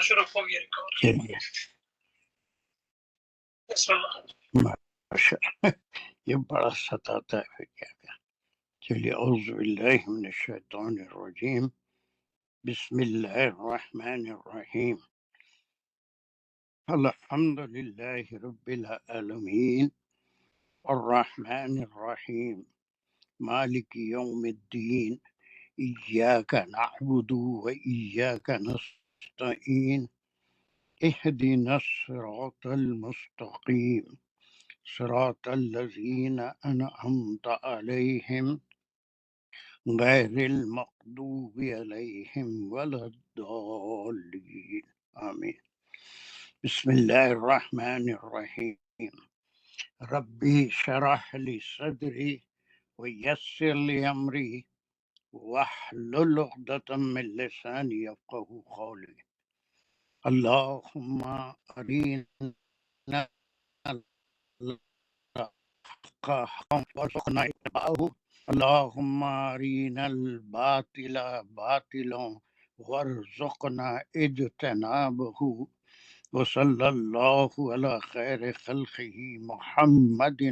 شروع ہو گیا ریکارڈ. چلیے بسم اللہ. ماشاء یہ بڑا ستاتا ہے پھر کیا کیا. چلیے اعوذ باللہ من الشیطان الرجیم بسم اللہ الرحمن الرحیم الحمد للہ رب العالمین الرحمن الرحیم مالک یوم الدین ایاک نعبد و ایاک نستعین اهدنا الصراط المستقیم صراط الذین انعمت علیہم غیر المغضوب علیہم ولا الضالین آمین. بسم اللہ الرحمن الرحیم ربی شرح لی صدری ویسر لی امری واحلل عقدۃ من لسانی یفقہوا قولی. اللہم ارینا الحق حقا وارزقنا اتباعہ اللہم ارینا الباطل باطلا وارزقنا اجتنابہ وصلی اللہ علی خیر خلقہ محمد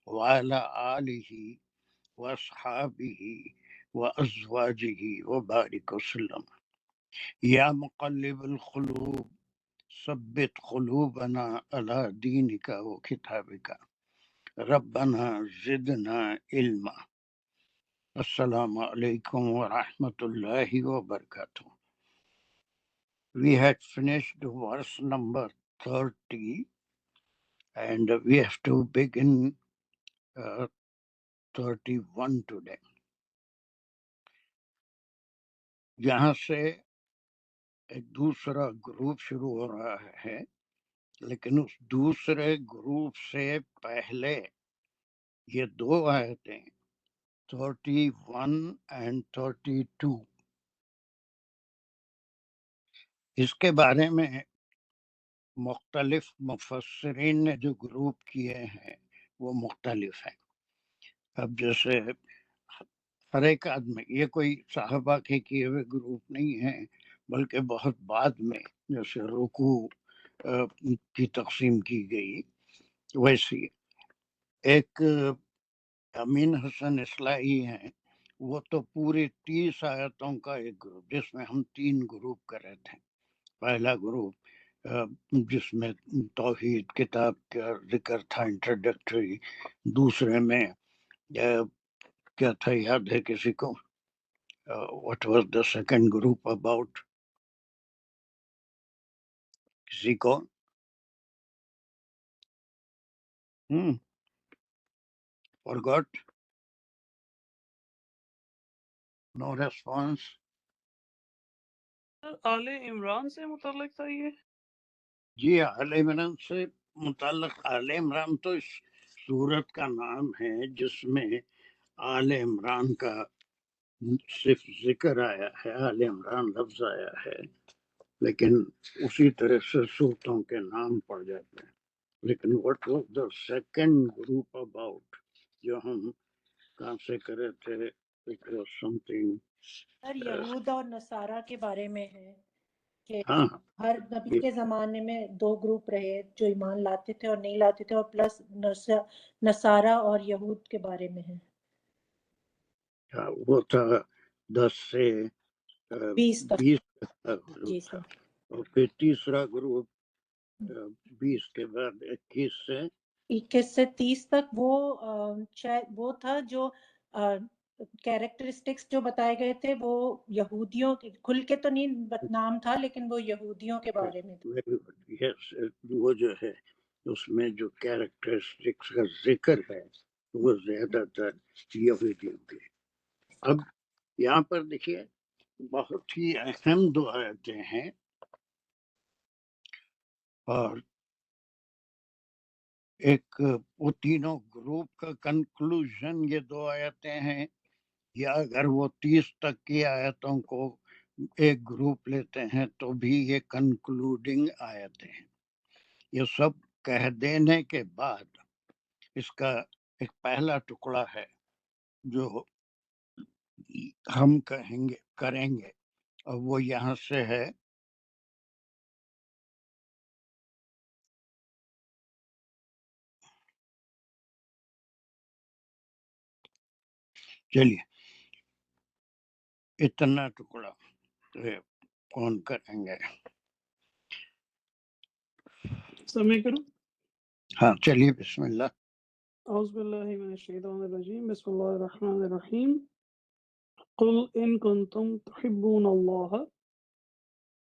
وعلی آلہ واصحابہ وازواجہ وبارک وسلم. یا مقلب القلوب ثبت قلوبنا علی دینک و کتابک ربنا زدنا علما. السلام علیکم ورحمۃ اللہ وبرکاتہ. We had finished verse number 30 and we have to begin 31 today. یہاں سے ایک دوسرا گروپ شروع ہو رہا ہے، لیکن اس دوسرے گروپ سے پہلے یہ دو آیتیں 31 and 32 اس کے بارے میں مختلف مفسرین نے جو گروپ کیے ہیں وہ مختلف ہیں. اب جیسے ہر ایک آدمی، یہ کوئی صحابہ کے کیے ہوئے گروپ نہیں ہیں، بلکہ بہت بعد میں جیسے رکوع کی تقسیم کی گئی ویسی. ایک امین حسن اصلاحی ہیں، وہ تو پوری 30 آیتوں کا ایک گروپ، جس میں ہم 3 گروپ کر رہے تھے. پہلا گروپ جس میں توحید کتاب کا ذکر تھا انٹروڈکٹری، دوسرے میں کیا تھا یاد ہے کسی کو؟ What was the second group about? کسی کو؟ forgot? No response. آل عمران سے متعلق تھا یہ. جی آل عمران سے متعلق. آل عمران تو اس سورت کا نام ہے جس میں آل عمران کا صرف ذکر آیا ہے، آل عمران لفظ آیا ہے، لیکن اسی طرح سے صورتوں کے نام پڑ جاتے ہیں. لیکن what was the second group about جو ہم کہاں سے کرے تھے؟ It was something. سر یہود اور نصارہ کے بارے میں ہے کہ ہاں ہر نبی کے زمانے میں 2 گروپ رہے جو ایمان لاتے تھے اور نہیں لاتے تھے، اور پلس نصارہ اور یہود کے بارے میں ہے. وہ تھا 10 سے 20 تک. 20 تک جی تھا. سر. اور پھر تیسرا گروپ 20 کے بعد 21 سے 21 سے 30 تک وہ شاید وہ تھا جو کیریکٹرسٹکس جو بتائے گئے تھے وہ یہودیوں کے، کھل کے تو نہیں نام تھا لیکن وہ یہودیوں کے بارے میں تھا. یس، وہ جو ہے اس میں جو کیریکٹرسٹکس کا ذکر ہے وہ زیادہ تر یہودیوں کے. اب یہاں پر دیکھیے بہت ہی اہم 2 آیتیں ہیں، اور ایک وہ تینوں گروپ کا کنکلوژن یہ 2 آیتیں ہیں، یا اگر وہ 30 تک کی آیتوں کو ایک گروپ لیتے ہیں تو بھی یہ کنکلوڈنگ آیتیں ہیں. یہ سب کہہ دینے کے بعد اس کا ایک پہلا ٹکڑا ہے جو ہم کریں گے، اور وہ یہاں سے ہے چلیے اتنا ٹکڑا کون کریں گے؟ سمے کرو. ہاں چلیے بسم اللہ. اعوذ باللہ من الشیطان الرجیم. بسم اللہ الرحمن الرحیم. قل ان کنتم تحبون اللہ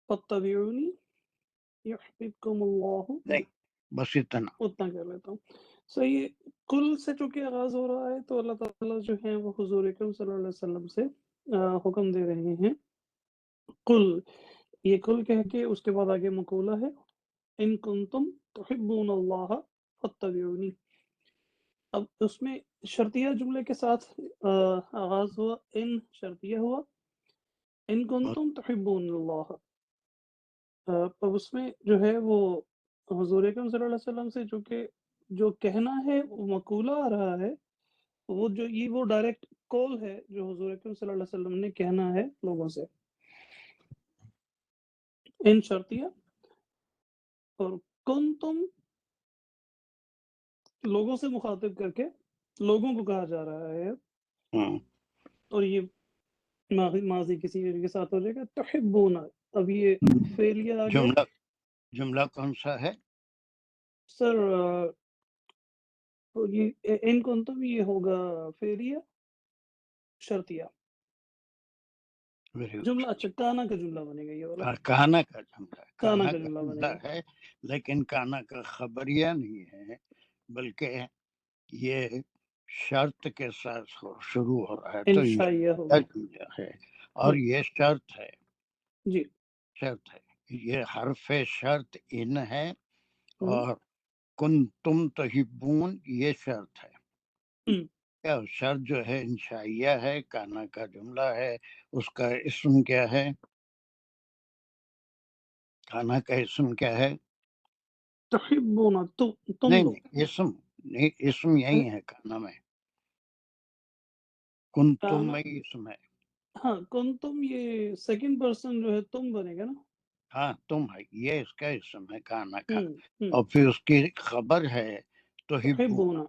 فاتبعونی یحببکم اللہ. نہیں بس اتنا. اتنا کر لیتا ہوں. صحیح ہے. کل سے چونکہ آغاز ہو رہا ہے تو اللہ تعالیٰ جو ہے وہ حضور اکرم صلی اللہ علیہ وسلم سے حکم دے رہے ہیں. قل، یہ کل کہہ کے اس کے بعد آگے مقولہ ہے ان کنتم تحبون اللہ فاتبعونی. اب اس میں شرطیہ جملے کے ساتھ آغاز ہوا، ان شرطیہ ہوا، ان کنتم تحبون اللہ. اب اس میں جو ہے وہ حضور اکرم صلی اللہ علیہ وسلم سے چونکہ جو کہنا ہے وہ مقولہ آ رہا ہے، وہ جو یہ وہ ڈائریکٹ کال ہے جو حضور اکرم صلی اللہ علیہ وسلم نے کہنا ہے لوگوں سے. ان شرطیہ اور کنتم لوگوں سے مخاطب کر کے لوگوں کو کہا جا رہا ہے، اور یہ ماضی کسی کے ساتھ ہو جائے گا. تحبون، اب یہ فعلیہ آ گیا. جملہ کون سا ہے سر یہ ان کنتم یہ ہوگا فعلیہ شرطیہ جملہ. اچھا کانا کا جملہ بنے گا یہ والا. کہانا کا جملہ، کانا کہانا کا کا جملہ بنے جملہ گا. ہے، لیکن کہانا کا خبریہ نہیں ہے، بلکہ یہ شرط کے ساتھ شروع ہو رہا ہے تو یہ انشائیہ ہوگا. جملہ ہے اور یہ شرط ہے. جی شرط ہے، یہ حرف شرط ان ہے ہم، اور کنتم تحبون یہ شرط ہے. ہم. کیا شرط جو ہے انشائیہ ہے، کانا کا جملہ ہے، اس کا اسم کیا ہے؟ کانا کا اسم کیا ہے؟ تحبون تم نہیں لوگ. نہیں اسم نہیں، اسم یہی ہے کانا میں، کنتم کانا میں اسم ہے. ہاں کنتم یہ سیکنڈ پرسن جو ہے تم بنے گا نا. ہاں تم ہے، یہ اس کا اسم ہے کانا کا، ہم، ہم. اور پھر اس کی خبر ہے تحبون. تحبون.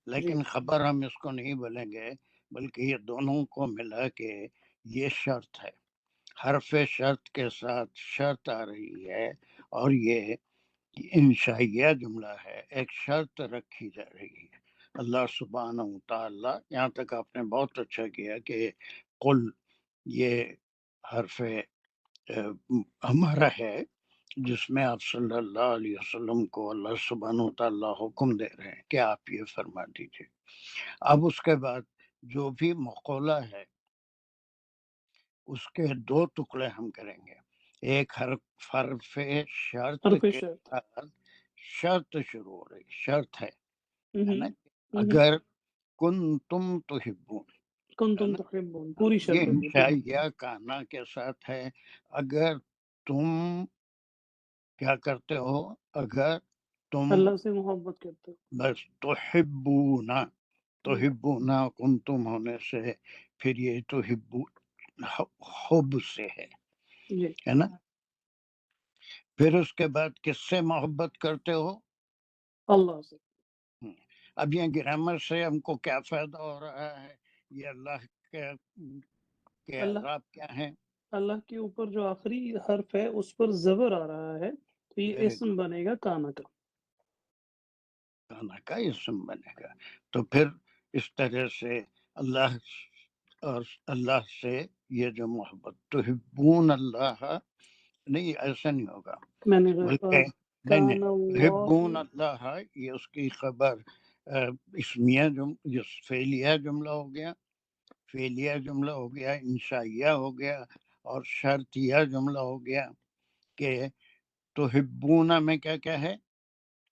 جی لیکن خبر ہم اس کو نہیں بولیں گے، بلکہ یہ دونوں کو ملا کے یہ شرط ہے. حرف شرط کے ساتھ شرط آ رہی ہے اور یہ انشائیہ جملہ ہے، ایک شرط رکھی جا رہی ہے. اللہ سبحانہ وتعالی، یہاں تک آپ نے بہت اچھا کیا کہ قل یہ حرف ہمارا ہے جس میں آپ صلی اللہ علیہ وسلم کو اللہ سبحانہ وتعالی حکم دے رہے ہیں کہ آپ یہ فرما دیجیے. اب اس کے بعد جو بھی مقولہ ہے اس کے دو ٹکڑے ہم کریں گے. ایک حرف شرط حرف کے شرط. ساتھ شرط شروع ہو رہی، شرط ہے نا، ہم، اگر کنتم تحبون ہے کنتم نا، تحبون پوری یہ شرط ہوگی. انشائیہ کانا کے ساتھ ہے. اگر تم کیا کرتے ہو، اگر تم اللہ سے محبت کرتے ہو. بس تحبونا، ہم، تحبونا کنتم ہونے سے پھر یہ تحبون حب سے جی ہے نا. پھر اس کے بعد کس سے محبت کرتے ہو؟ اللہ سے. اب یہ گرامر سے ہم کو کیا فائدہ ہو رہا ہے؟ یہ اللہ کے اللہ اعراب کیا ہیں؟ اللہ کے اوپر جو آخری حرف ہے اس پر زبر آ رہا ہے تو یہ Very اسم بنے گا کانا کا. کانا کا اسم بنے گا. تو پھر اس طرح سے اللہ اور اللہ سے یہ جو محبت، تحبون اللہ، نہیں ایسا نہیں ہوگا، میں نے بلکہ نہیں کان تحبون اللہ. اللہ یہ اس کی خبر اسمیہ فعلیہ جملہ ہو گیا، فعلیہ جملہ ہو گیا، انشائیہ ہو گیا اور شرطیہ جملہ ہو گیا. کہ تحبون میں کیا کیا ہے؟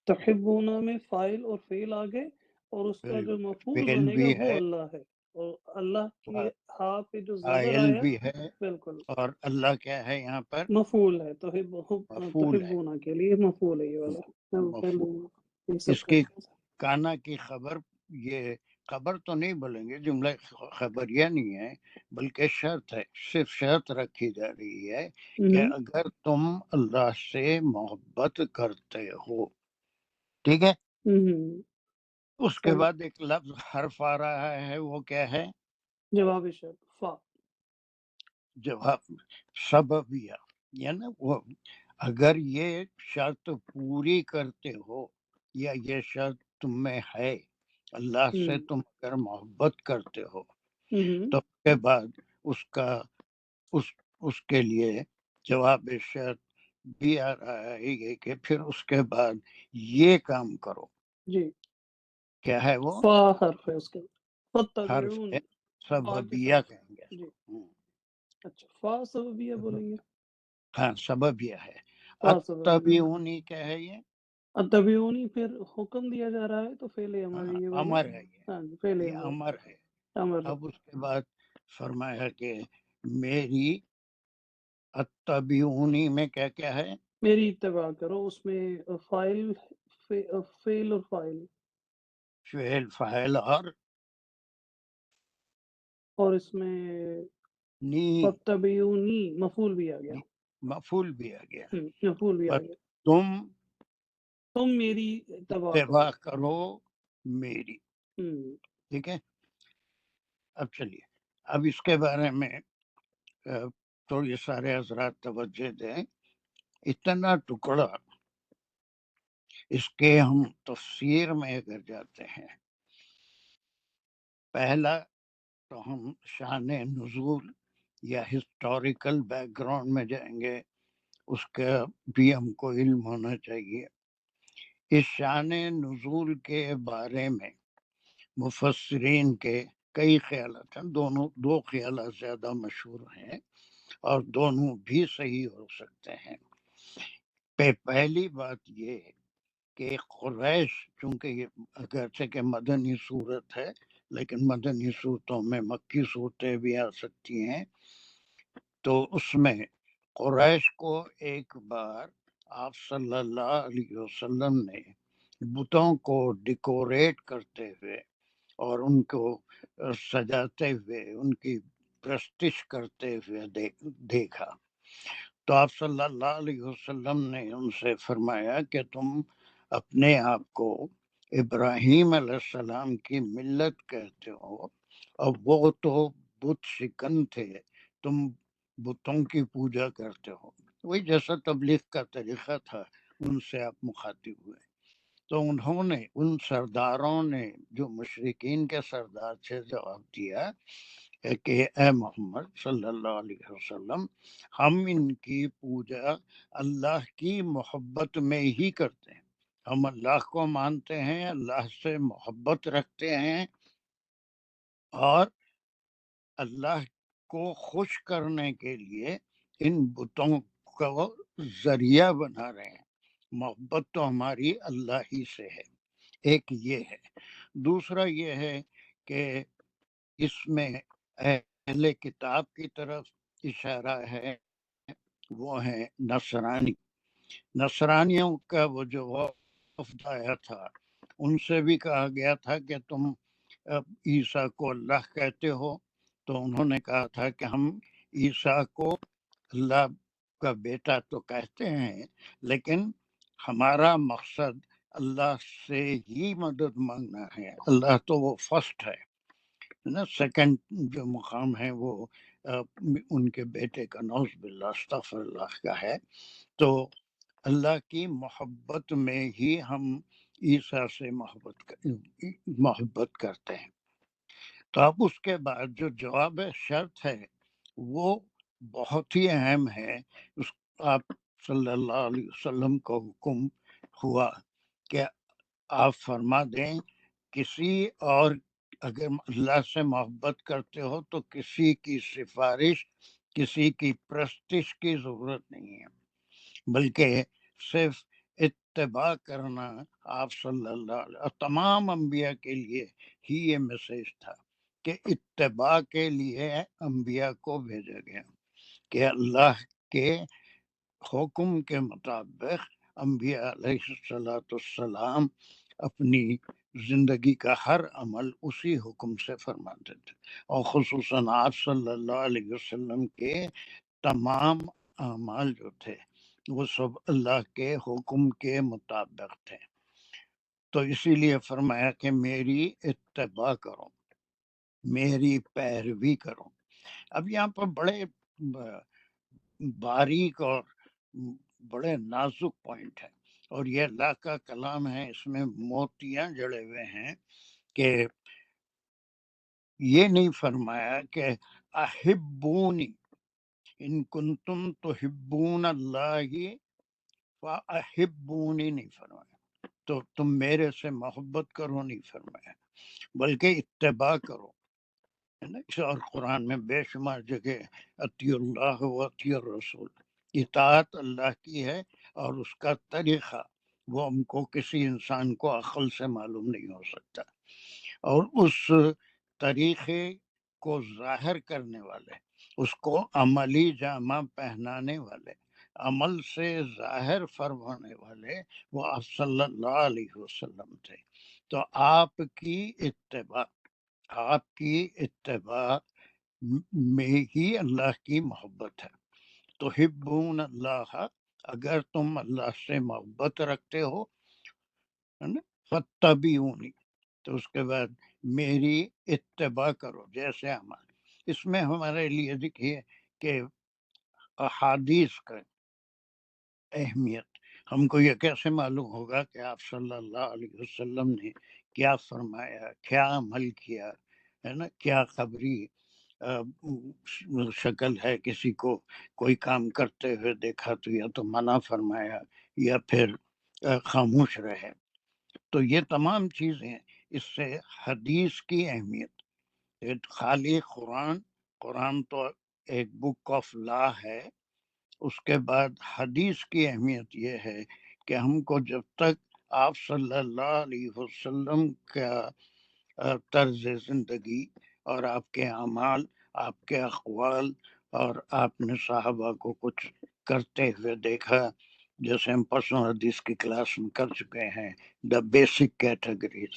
تحبون میں فاعل اور فعل آ گئے اور اس کا جو مفعول فعل بنے گا بھی وہ ہے، اللہ ہے، اور اللہ کی ہاں پہ جو زبر فاعل آیا بھی ہے، بالکل اور اللہ کیا ہے یہاں پر؟ مفعول ہے. مفعول ہے، تحبون کے لیے مفعول ہے یہ والا. مفعول. یہ سب اس کی کرتے ہیں. کانا کی خبر، یہ خبر تو نہیں بولیں گے، جملہ خبریہ نہیں ہے بلکہ شرط ہے، صرف شرط رکھی جا رہی ہے کہ اگر تم اللہ سے محبت کرتے ہو، ٹھیک ہے. اس کے بعد ایک لفظ حرف آ رہا ہے، وہ کیا ہے؟ جواب شرط فا. جواب سببیہ، یعنی وہ اگر یہ شرط پوری کرتے ہو یا یہ شرط تم میں ہے، اللہ سے تم اگر محبت کرتے ہو تو اس کے بعد اس کے لیے جواب شرط بھی آ رہا ہے یہ کہ پھر اس کے بعد یہ کام کرو. جی کیا ہے وہ؟ فا حرف ہے اس کے حرف فتبعون. ہے، فا کے سببیہ ساتھ کہیں گے. جی اچھا فا سببیہ بولیں گے. ہاں سببیہ ہے. فا سببیہ. اتبعونی کیا ہے؟ یہ اتبعونی پھر حکم دیا جا رہا ہے تو فعل امر ہے یہ والا. امر ہے، ہاں جی فعل یہ امر ہے. امر. اب اس کے بعد فرمایا کہ میری اتبعونی میں کیا کیا ہے؟ میری اتباع کرو، اس میں فائل فعل اور فائل فعل فاعل اور اس میں نی فتبعونی مفعول بھی آ گیا. مفعول بھی آ گیا. مفعول بھی آ بس گیا. تم تم میری اتباع اتباع کرو میری. کرو. ٹھیک ہے. اب چلیے، اب اس کے بارے میں تو یہ سارے حضرات توجہ دیں. اتنا ٹکڑا اس کے ہم تفسیر میں اگر جاتے ہیں، پہلا تو ہم شان نزول یا ہسٹوریکل بیک گراؤنڈ میں جائیں گے، اس کا بھی ہم کو علم ہونا چاہیے. اس شان نزول کے بارے میں مفسرین کے کئی خیالات ہیں. دو خیالات زیادہ مشہور ہیں اور دونوں بھی صحیح ہو سکتے ہیں. پہلی بات یہ کہ قریش، چونکہ یہ اگرچہ کہ مدنی صورت ہے لیکن مدنی صورتوں میں مکی صورتیں بھی آ سکتی ہیں، تو اس میں قریش کو ایک بار آپ صلی اللہ علیہ وسلم نے بتوں کو ڈیکوریٹ کرتے ہوئے اور ان کو سجاتے ہوئے ان کی پرستش کرتے ہوئے دیکھا. تو آپ صلی اللہ علیہ وسلم نے ان سے فرمایا کہ تم اپنے آپ کو ابراہیم علیہ السلام کی ملت کہتے ہو، اور وہ تو بت شکن تھے، تم بتوں کی پوجا کرتے ہو. وہی جیسا تبلیغ کا طریقہ تھا ان سے آپ مخاطب ہوئے. تو انہوں نے، ان سرداروں نے جو مشرکین کے سردار تھے، جواب دیا کہ اے محمد صلی اللہ علیہ وسلم، ہم ان کی پوجا اللہ کی محبت میں ہی کرتے ہیں. ہم اللہ کو مانتے ہیں، اللہ سے محبت رکھتے ہیں، اور اللہ کو خوش کرنے کے لیے ان بتوں کو ذریعہ بنا رہے ہیں. محبت تو ہماری اللہ ہی سے ہے. ایک یہ ہے. دوسرا یہ ہے کہ اس میں اہل کتاب کی طرف اشارہ ہے، وہ ہے نصرانیوں کا وہ جو وفد آیا تھا، ان سے بھی کہا گیا تھا کہ تم عیسیٰ کو اللہ کہتے ہو. تو انہوں نے کہا تھا کہ ہم عیسیٰ کو اللہ کا بیٹا تو کہتے ہیں، لیکن ہمارا مقصد اللہ سے ہی مدد مانگنا ہے. اللہ تو وہ فرسٹ ہے نا، سیکنڈ جو مقام ہے وہ ان کے بیٹے کا، نعوذ باللہ استغفر اللہ، کا ہے. تو اللہ کی محبت میں ہی ہم عیسیٰ سے محبت کرتے ہیں. تو اب اس کے بعد جو جواب شرط ہے وہ بہت ہی اہم ہے. آپ صلی اللہ علیہ وسلم کو حکم ہوا کہ آپ فرما دیں کسی اور، اگر اللہ سے محبت کرتے ہو تو کسی کی سفارش، کسی کی پرستش کی ضرورت نہیں ہے، بلکہ صرف اتباع کرنا آپ صلی اللہ علیہ، تمام انبیاء کے لیے ہی یہ میسیج تھا کہ اتباع کے لیے انبیاء کو بھیجا گیا، کہ اللہ کے حکم کے مطابق انبیاء علیہ السلام اپنی زندگی کا ہر عمل اسی حکم سے فرماتے تھے. اور خصوصاً آپ صلی اللہ علیہ وسلم کے تمام اعمال جو تھے وہ سب اللہ کے حکم کے مطابق تھے. تو اسی لیے فرمایا کہ میری اتباع کرو. میری پیروی کرو. اب یہاں پر بڑے باریک اور بڑے نازک پوائنٹ ہے، اور یہ اللہ کا کلام ہے، اس میں موتیاں جڑے ہوئے ہیں کہ یہ نہیں فرمایا کہ احبونی ان کنتم تحبون اللہ فاحبونی، نہیں فرمایا تو تم میرے سے محبت کرو، نہیں فرمایا بلکہ اتباع کرو، ہے نا. اور قرآن میں بے شمار جگہ اطیع اللہ و اطیع الرسول، اطاعت اللہ کی ہے، اور اس کا طریقہ وہ ہم کو کسی انسان کو عقل سے معلوم نہیں ہو سکتا، اور اس طریقے کو ظاہر کرنے والے، اس کو عملی جامہ پہنانے والے، عمل سے ظاہر فرمانے والے وہ آپ صلی اللہ علیہ وسلم تھے. تو آپ کی اتباع میں ہی اللہ کی محبت ہے. تو حبون اللہ، اگر تم اللہ سے محبت رکھتے ہو، ہے نا، فاتبعونی، تو اس کے بعد میری اتباع کرو جیسے عمل. اس میں ہمارے لیے دیکھیے کہ احادیث کا اہمیت، ہم کو یہ کیسے معلوم ہوگا کہ آپ صلی اللہ علیہ وسلم نے کیا فرمایا، کیا عمل کیا، ہے نا، کیا خبری شکل ہے. کسی کو کوئی کام کرتے ہوئے دیکھا تو یا تو منع فرمایا یا پھر خاموش رہے. تو یہ تمام چیزیں، اس سے حدیث کی اہمیت، خالی قرآن تو ایک بک آف لا ہے، اس کے بعد حدیث کی اہمیت یہ ہے کہ ہم کو جب تک آپ صلی اللہ علیہ وسلم کا طرز زندگی اور آپ کے اعمال، آپ کے اقوال، اور آپ نے صحابہ کو کچھ کرتے ہوئے دیکھا، جیسے ہم پرسوں حدیث کی کلاس میں کر چکے ہیں، دا بیسک کیٹیگریز.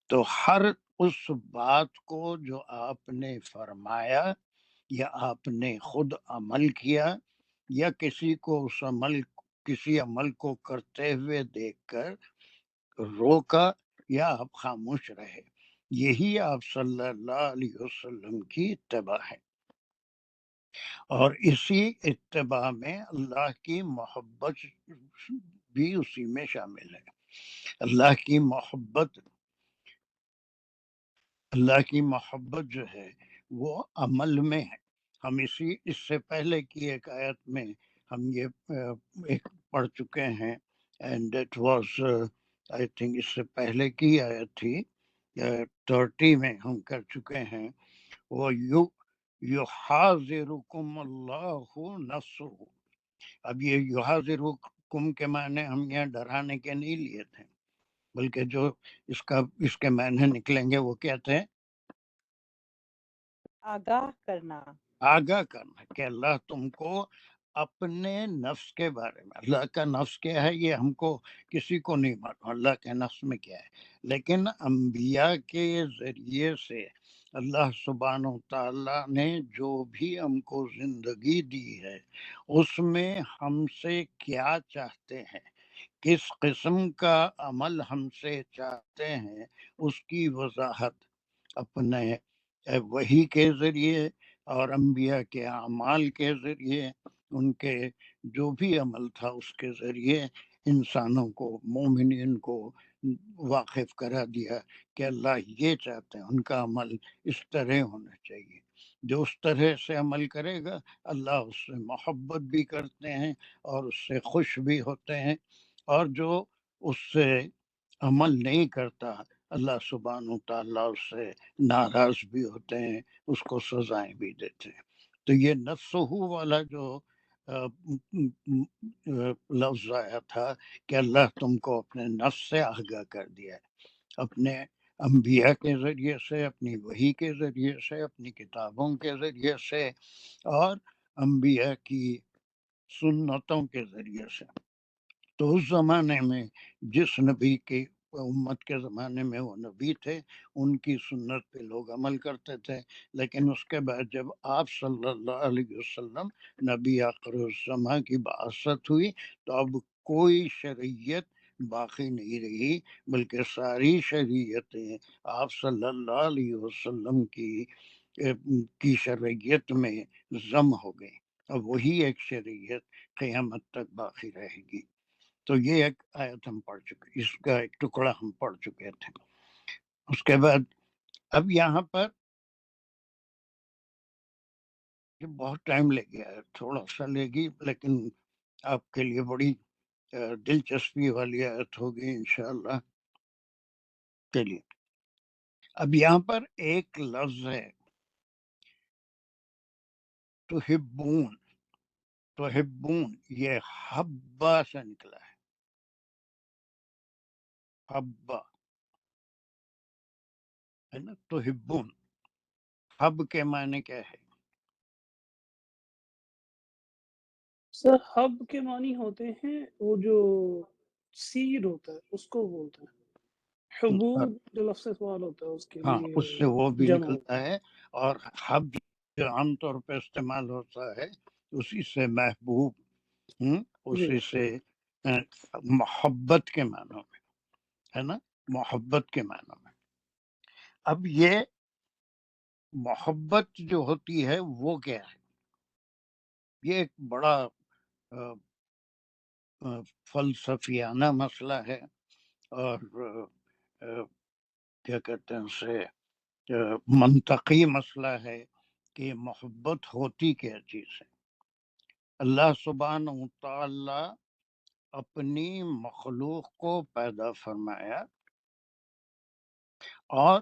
تو ہر اس بات کو جو آپ نے فرمایا یا آپ نے خود عمل کیا، یا کسی کو کسی عمل کو کرتے ہوئے دیکھ کر روکا یا آپ خاموش رہے، یہی آپ صلی اللہ علیہ وسلم کی اتباع ہے. اور اسی اتباع میں اللہ کی محبت بھی اسی میں شامل ہے. اللہ کی محبت جو ہے وہ عمل میں ہے. ہم اس سے پہلے کی ایک آیت میں ہم یہ ایک پڑھ چکے ہیں، and it was I think اس سے پہلے کی آیت تھی 30 میں ہم کر چکے ہیں، وہ یحاذرکم اللہ نفسہ. اب یہ یحاذرکم کے معنی ہم یہاں ڈرانے کے نہیں لیے تھے، بلکہ جو اس کے معنی نکلیں گے وہ کیا تھے؟ آگاہ کرنا، کہ اللہ تم کو اپنے نفس کے بارے میں، اللہ کا نفس کیا ہے یہ ہم کو کسی کو نہیں معلوم، اللہ کے نفس میں کیا ہے، لیکن انبیاء کے ذریعے سے اللہ سبحانہ و تعالیٰ نے جو بھی ہم کو زندگی دی ہے، اس میں ہم سے کیا چاہتے ہیں، کس قسم کا عمل ہم سے چاہتے ہیں، اس کی وضاحت اپنے وحی کے ذریعے اور انبیاء کے اعمال کے ذریعے، ان کے جو بھی عمل تھا اس کے ذریعے انسانوں کو، مومنین کو واقف کرا دیا کہ اللہ یہ چاہتے ہیں، ان کا عمل اس طرح ہونا چاہیے. جو اس طرح سے عمل کرے گا اللہ اس سے محبت بھی کرتے ہیں اور اس سے خوش بھی ہوتے ہیں، اور جو اس سے عمل نہیں کرتا اللہ سبحانہ و تعالیٰ اس سے ناراض بھی ہوتے ہیں، اس کو سزائیں بھی دیتے ہیں. تو یہ نفسہ والا جو لفظ آیا تھا کہ اللہ تم کو اپنے نفس سے آگاہ کر دیا ہے، اپنے انبیاء کے ذریعے سے، اپنی وحی کے ذریعے سے، اپنی کتابوں کے ذریعے سے، اور انبیاء کی سنتوں کے ذریعے سے. تو اس زمانے میں جس نبی کی امت کے زمانے میں وہ نبی تھے، ان کی سنت پہ لوگ عمل کرتے تھے، لیکن اس کے بعد جب آپ صلی اللہ علیہ وسلم نبی آخر الزماں کی بعثت ہوئی تو اب کوئی شریعت باقی نہیں رہی، بلکہ ساری شریعتیں آپ صلی اللہ علیہ وسلم کی شریعت میں ضم ہو گئی، اور وہی ایک شریعت قیامت تک باقی رہے گی۔ تو یہ ایک آیت ہم پڑھ چکے، اس کا ایک ٹکڑا ہم پڑھ چکے تھے۔ اس کے بعد اب یہاں پر یہ بہت ٹائم لے گیا ہے، تھوڑا سا لے گی، لیکن آپ کے لیے بڑی دلچسپی والی آیت ہوگی انشاءاللہ۔ چلیے، اب یہاں پر ایک لفظ ہے تحبون، تحبون یہ حبہ سے نکلا ہے، حبہ ہے نا، تحبون، حب کے معنی کیا ہے؟ سر ہب کے معنی ہوتے ہیں وہ جو سیڈ ہوتا ہے اس کو بولتے ہیں، حبوب جو لفظ سوال ہوتا ہے اس کے ہاں، لیے اس سے وہ بھی جمع ہوتا نکلتا ہے، اور حب جو عام طور پہ استعمال ہوتا ہے اسی سے محبوب، ہے۔ جی اسی سے محبت کے معنوں میں، ہے نا، محبت کے معنوں میں۔ اب یہ محبت جو ہوتی ہے وہ کیا ہے؟ یہ ایک بڑا فلسفیانہ مسئلہ ہے، اور کیا کہتے ہیں اسے، منطقی مسئلہ ہے کہ محبت ہوتی کیا چیز ہے۔ اللہ سبحانہ وتعالی اپنی مخلوق کو پیدا فرمایا، اور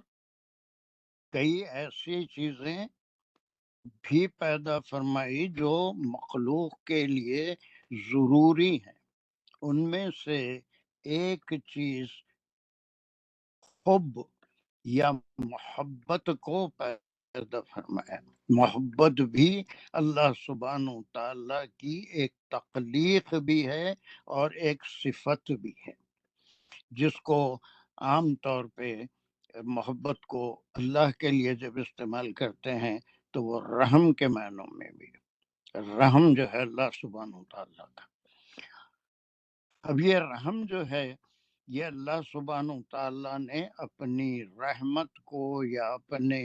کئی ایسی چیزیں بھی پیدا فرمائی جو مخلوق کے لیے ضروری ہیں۔ ان میں سے ایک چیز حب یا محبت کو پیدا فرمایا۔ محبت بھی اللہ سبحانہ وتعالی کی ایک تخلیق بھی ہے اور ایک صفت بھی ہے، جس کو عام طور پہ محبت کو اللہ کے لیے جب استعمال کرتے ہیں تو وہ رحم کے معنوں میں بھی، رحم جو ہے اللہ سبحانہ وتعالی کا۔ اب یہ رحم جو ہے، یہ اللہ سبحانہ وتعالی نے اپنی رحمت کو یا اپنے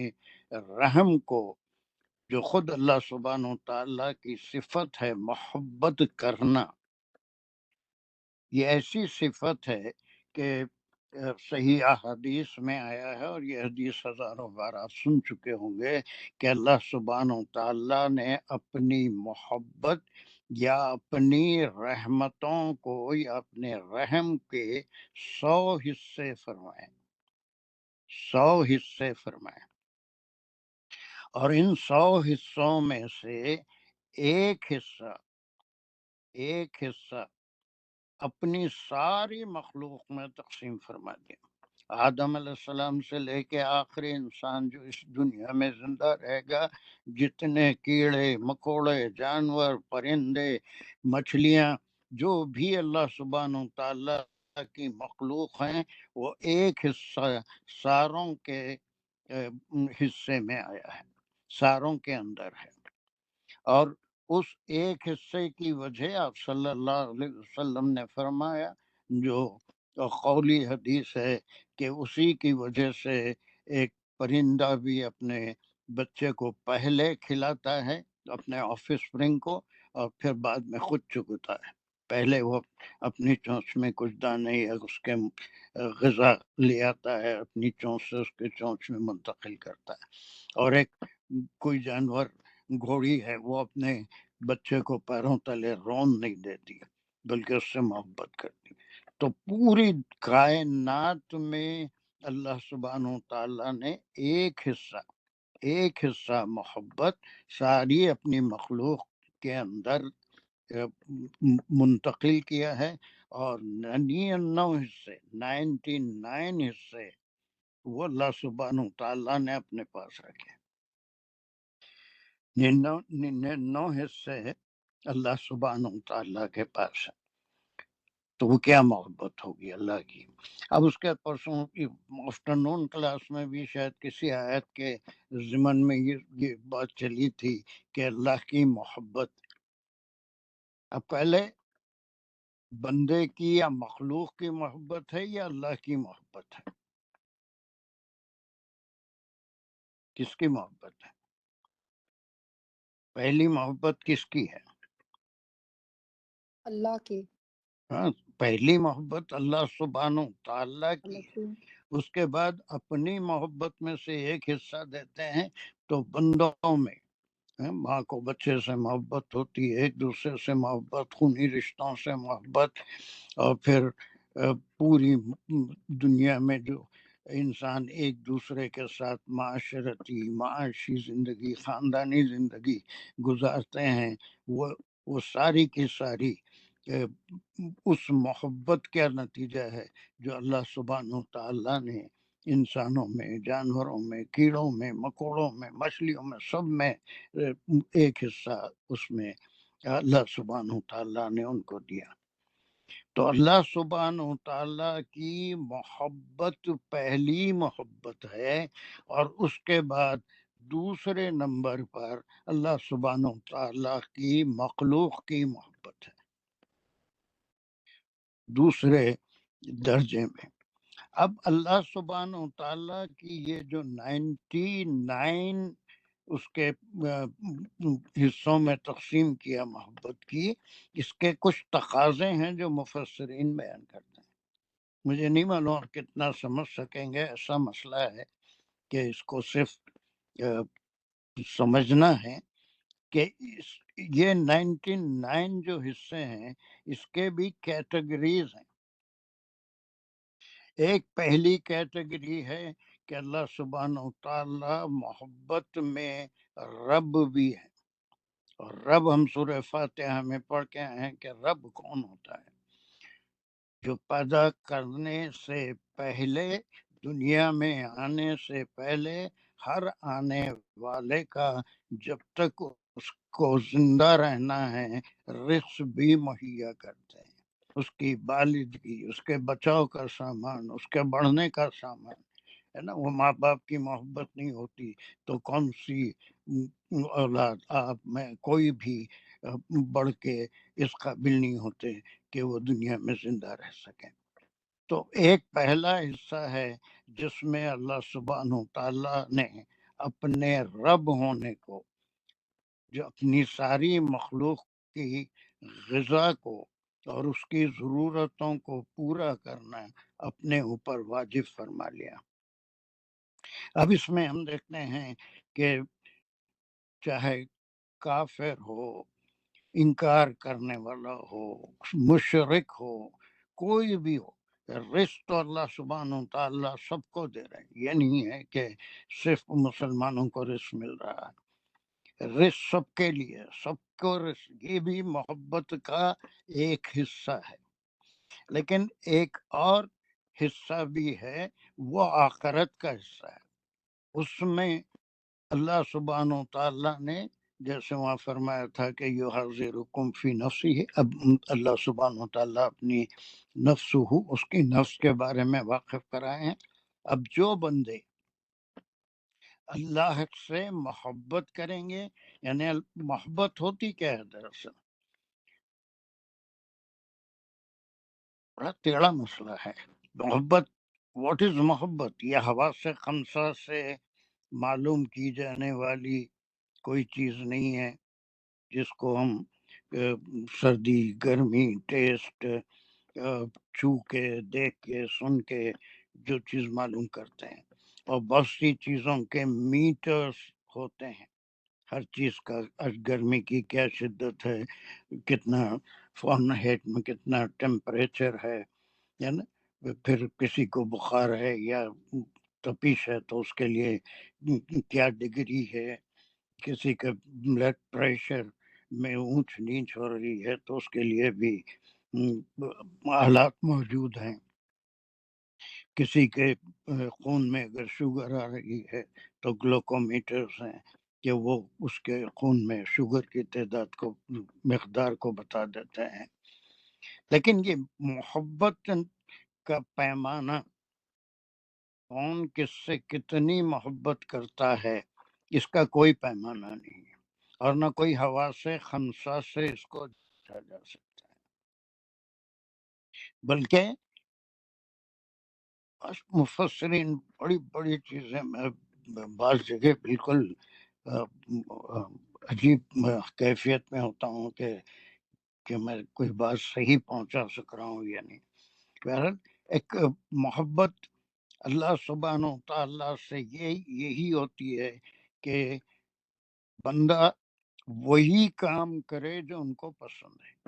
رحم کو، جو خود اللہ سبحانہ وتعالی کی صفت ہے محبت کرنا، یہ ایسی صفت ہے کہ صحیح احادیث میں آیا ہے، اور یہ حدیث ہزاروں بار آپ سن چکے ہوں گے کہ اللہ سبحانہ وتعالی نے اپنی محبت یا اپنی رحمتوں کو یا اپنے رحم کے 100 حصے فرمائے، 100 حصے فرمائے، اور ان 100 حصوں میں سے ایک حصہ اپنی ساری مخلوق میں تقسیم فرما دیا۔ آدم علیہ السلام سے لے کے آخری انسان جو اس دنیا میں زندہ رہے گا، جتنے کیڑے مکوڑے، جانور، پرندے، مچھلیاں، جو بھی اللہ سبحانہ وتعالی کی مخلوق ہیں، وہ ایک حصہ ساروں کے حصے میں آیا ہے، ساروں کے اندر ہے۔ اور اس ایک حصے کی وجہ آپ صلی اللہ علیہ وسلم نے فرمایا، جو قولی حدیث ہے، کہ اسی کی وجہ سے ایک پرندہ بھی اپنے بچے کو پہلے کھلاتا ہے، اپنے آف اسپرنگ کو، اور پھر بعد میں خود چگتا ہے۔ پہلے وہ اپنی چونچ میں کچھ دانے یا اس کے غذا لے آتا ہے، اپنی چونچ سے اس کے چونچ میں منتقل کرتا ہے۔ اور ایک کوئی جانور، گھوڑی ہے، وہ اپنے بچے کو پیروں تلے رون نہیں دیتی، بلکہ اس سے محبت کرتی۔ تو پوری کائنات میں اللہ سبحانہ وتعالی نے ایک حصہ محبت ساری اپنی مخلوق کے اندر منتقل کیا ہے، اور 99 حصے وہ اللہ سبحانہ وتعالی نے اپنے پاس رکھے۔ 99 حصے اللہ سبحانہ وتعالی کے پاس ہے، تو وہ کیا محبت ہوگی اللہ کی۔ اب اس کے پرسوں کی آفٹرنون کلاس میں بھی شاید کسی آیت کے ضمن میں یہ بات چلی تھی کہ اللہ کی محبت۔ اب پہلے بندے کی یا مخلوق کی محبت ہے یا اللہ کی محبت ہے؟ کس کی محبت ہے؟ پہلی محبت کس کی ہے؟ اللہ کی. ہاں، پہلی محبت اللہ سبحانہ تعالیٰ کی اللہ ہے. کی. اس کے بعد اپنی محبت میں سے ایک حصہ دیتے ہیں تو بندوں میں ماں کو بچے سے محبت ہوتی ہے، ایک دوسرے سے محبت، خونی رشتوں سے محبت، اور پھر پوری دنیا میں جو انسان ایک دوسرے کے ساتھ معاشی زندگی، خاندانی زندگی گزارتے ہیں، وہ ساری کی ساری اس محبت کا نتیجہ ہے جو اللہ سبحانہ تعالیٰ نے انسانوں میں، جانوروں میں، کیڑوں میں، مکوڑوں میں، مچھلیوں میں، سب میں ایک حصہ اس میں اللہ سبحانہ تعالیٰ نے ان کو دیا. تو اللہ سبحانہ تعالیٰ کی محبت پہلی محبت ہے، اور اس کے بعد دوسرے نمبر پر اللہ سبحانہ تعالیٰ کی مخلوق کی محبت ہے، دوسرے درجے میں. اب اللہ سبحانہ تعالیٰ کی یہ جو 99 اس کے حصوں میں تقسیم کیا محبت کی، اس کے کچھ تقاضے ہیں جو مفسرین بیان کرتے ہیں. مجھے نہیں معلوم کتنا سمجھ سکیں گے، ایسا مسئلہ ہے کہ اس کو صرف سمجھنا ہے کہ یہ 99 جو حصے ہیں اس کے بھی کیٹیگریز ہیں. ایک پہلی کیٹیگری ہے کہ اللہ سبحانہ تعالی محبت میں رب بھی ہے، اور رب ہم سورہ فاتحہ میں پڑھ کے آئے ہیں کہ رب کون ہوتا ہے؟ جو پیدا کرنے سے پہلے، دنیا میں آنے سے پہلے، ہر آنے والے کا جب تک اس کو زندہ رہنا ہے رزق بھی مہیا کرتے ہیں، اس کی بالغی، اس کے بچاؤ کا سامان، اس کے بڑھنے کا سامان ہے نا. وہ ماں باپ کی محبت نہیں ہوتی تو کون سی اولاد آپ میں کوئی بھی بڑھ کے اس قابل نہیں ہوتے کہ وہ دنیا میں زندہ رہ سکیں. تو ایک پہلا حصہ ہے جس میں اللہ سبحانہ تعالیٰ نے اپنے رب ہونے کو، جو اپنی ساری مخلوق کی غذا کو اور اس کی ضرورتوں کو پورا کرنا اپنے اوپر واجب فرما لیا. اب اس میں ہم دیکھتے ہیں کہ چاہے کافر ہو، انکار کرنے والا ہو، مشرک ہو، کوئی بھی ہو، رزق تو اللہ سبحانہ تعالیٰ سب کو دے رہے ہیں. یہ نہیں ہے کہ صرف مسلمانوں کو رزق مل رہا ہے، رزق سب کے لیے، سب کو رزق. یہ بھی محبت کا ایک حصہ ہے. لیکن ایک اور حصہ بھی ہے، وہ آخرت کا حصہ ہے. اس میں اللہ سبحانہ تعالیٰ نے جیسے وہاں فرمایا تھا کہ یحذرکم فی نفسی ہے، اب اللہ سبحانہ تعالیٰ اپنی نفس اس کی نفس کے بارے میں واقف کرائے ہیں. اب جو بندے اللہ سے محبت کریں گے، یعنی محبت ہوتی کیا ہے؟ دراصل بڑا ٹیڑھا مسئلہ ہے. محبت، واٹ از محبت؟ یہ حواس خمسہ سے معلوم کی جانے والی کوئی چیز نہیں ہے جس کو ہم سردی، گرمی، ٹیسٹ، چھو کے، دیکھ کے، سن کے جو چیز معلوم کرتے ہیں. اور بہت سی چیزوں کے میٹرز ہوتے ہیں، ہر چیز کا. گرمی کی کیا شدت ہے، کتنا فارنہائٹ میں کتنا ٹیمپریچر ہے نا. پھر کسی کو بخار ہے یا تپش ہے تو اس کے لیے کیا ڈگری ہے، کسی کا بلڈ پریشر میں اونچ نیچ ہو رہی ہے تو اس کے لیے بھی آلات موجود ہیں. کسی کے خون میں اگر شوگر آ رہی ہے تو گلوکومیٹرز ہیں کہ وہ اس کے خون میں شوگر کی تعداد کو، مقدار کو بتا دیتے ہیں. لیکن یہ محبت کا پیمانہ، کون کس سے کتنی محبت کرتا ہے، اس کا کوئی پیمانہ نہیں ہے، اور نہ کوئی حواس خمسہ سے اس کو جا سکتا ہے. بلکہ مفسرین بڑی بڑی چیزیں، میں بعض جگہ بالکل عجیب کیفیت میں ہوتا ہوں کہ میں کوئی بات صحیح پہنچا سک رہا ہوں یا نہیں. بہرحال ایک محبت اللہ سبحانہ و تعالیٰ سے یہی ہوتی ہے کہ بندہ وہی کام کرے جو ان کو پسند ہے،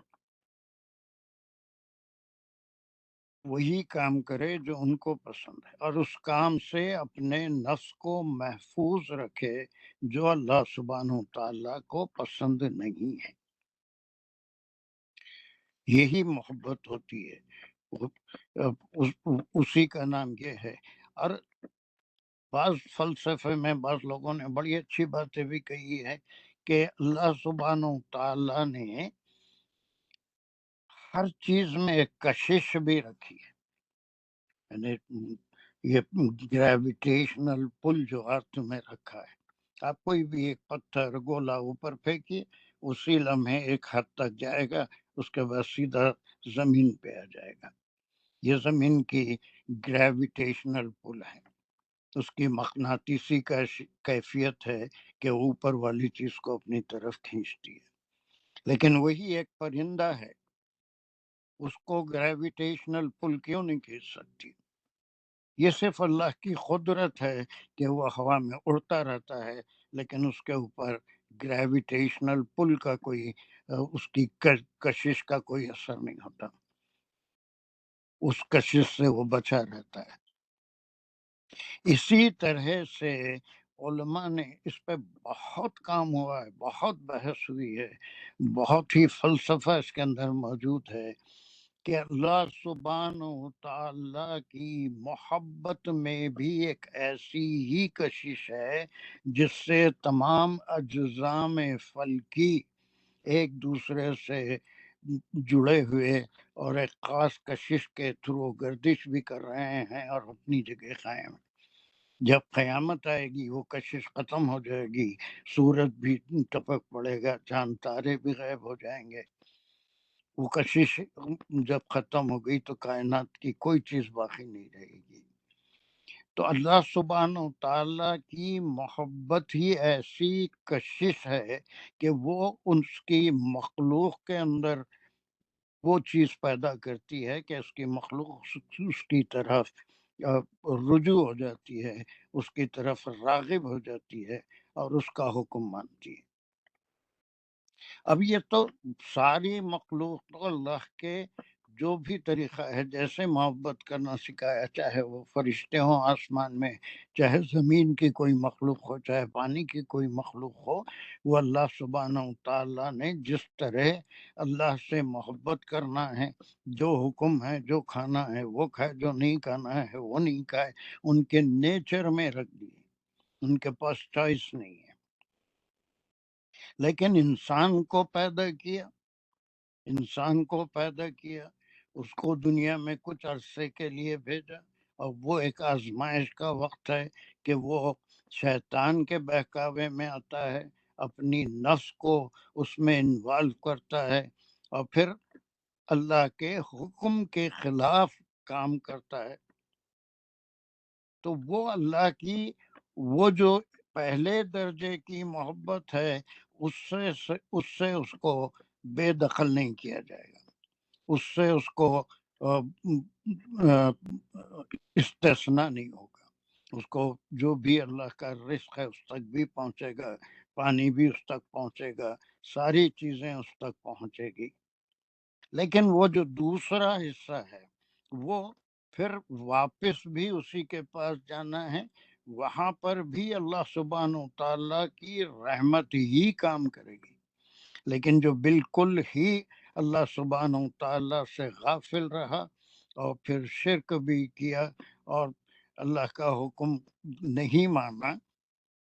وہی کام کرے جو ان کو پسند ہے، اور اس کام سے اپنے نفس کو محفوظ رکھے جو اللہ سبحانہ و تعالیٰ کو پسند نہیں ہے. یہی محبت ہوتی ہے، اسی کا نام یہ ہے. اور بعض فلسفے میں بعض لوگوں نے بڑی اچھی باتیں بھی کہی ہے کہ اللہ سبحانہ و تعالیٰ نے ہر چیز میں ایک کشش بھی رکھی ہے. یعنی یہ گریویٹیشنل پل جو ارتھ میں رکھا ہے، آپ کوئی بھی ایک پتھر گولا اوپر پھینکیے، اسی لمحے ایک حد تک جائے گا، اس کے بعد سیدھا زمین پہ آ جائے گا. یہ زمین کی گریویٹیشنل پل ہے، اس کی مقناطیسی کیفیت ہے کہ اوپر والی چیز کو اپنی طرف کھینچتی ہے. لیکن وہی ایک پرندہ ہے، اس کو گریویٹیشنل پل کیوں نہیں کھینچ سکتی؟ یہ صرف اللہ کی قدرت ہے کہ وہ ہوا میں اڑتا رہتا ہے، لیکن اس کے اوپر گریویٹیشنل پل کا کوئی اس کی کشش کا کوئی اثر نہیں ہوتا، اس کشش سے وہ بچا رہتا ہے. اسی طرح سے علماء نے اس پہ بہت کام ہوا ہے، بہت بحث ہوئی ہے، بہت ہی فلسفہ اس کے اندر موجود ہے کہ اللہ سبحانہ و تعالیٰ کی محبت میں بھی ایک ایسی ہی کشش ہے جس سے تمام اجزام فلکی ایک دوسرے سے جڑے ہوئے اور ایک خاص کشش کے تھرو گردش بھی کر رہے ہیں اور اپنی جگہ قائم. جب قیامت آئے گی وہ کشش ختم ہو جائے گی، سورج بھی ٹپک پڑے گا، چاند تارے بھی غائب ہو جائیں گے. وہ کشش جب ختم ہو گئی تو کائنات کی کوئی چیز باقی نہیں رہے گی. تو اللہ سبحانہ و تعالیٰ کی محبت ہی ایسی کشش ہے کہ وہ اس کی مخلوق کے اندر وہ چیز پیدا کرتی ہے کہ اس کی مخلوق اس کی طرف رجوع ہو جاتی ہے، اس کی طرف راغب ہو جاتی ہے اور اس کا حکم مانتی ہے. اب یہ تو ساری مخلوق تو اللہ کے جو بھی طریقہ ہے، جیسے محبت کرنا سکھایا، چاہے وہ فرشتے ہوں آسمان میں، چاہے زمین کی کوئی مخلوق ہو، چاہے پانی کی کوئی مخلوق ہو، وہ اللہ سبحانہ و تعالیٰ نے جس طرح اللہ سے محبت کرنا ہے، جو حکم ہے، جو کھانا ہے وہ کھائے، جو نہیں کھانا ہے وہ نہیں کھائے، ان کے نیچر میں رکھ دی، ان کے پاس چوائس نہیں ہے. لیکن انسان کو پیدا کیا، انسان کو پیدا کیا، اس کو دنیا میں کچھ عرصے کے لیے بھیجا، اور وہ ایک آزمائش کا وقت ہے کہ وہ شیطان کے بہکاوے میں آتا ہے، اپنی نفس کو اس میں انوالو کرتا ہے، اور پھر اللہ کے حکم کے خلاف کام کرتا ہے. تو وہ اللہ کی وہ جو پہلے درجے کی محبت ہے، اس سے اس کو بے دخل نہیں کیا جائے گا، اس سے اس کو استثناء نہیں ہوگا. اس کو جو بھی اللہ کا رزق ہے اس تک بھی پہنچے گا، پانی بھی اس تک پہنچے گا، ساری چیزیں اس تک پہنچے گی. لیکن وہ جو دوسرا حصہ ہے وہ پھر واپس بھی اسی کے پاس جانا ہے، وہاں پر بھی اللہ سبحانہ و تعالیٰ کی رحمت ہی کام کرے گی. لیکن جو بالکل ہی اللہ سبحانہ و تعالیٰ سے غافل رہا اور پھر شرک بھی کیا اور اللہ کا حکم نہیں مانا،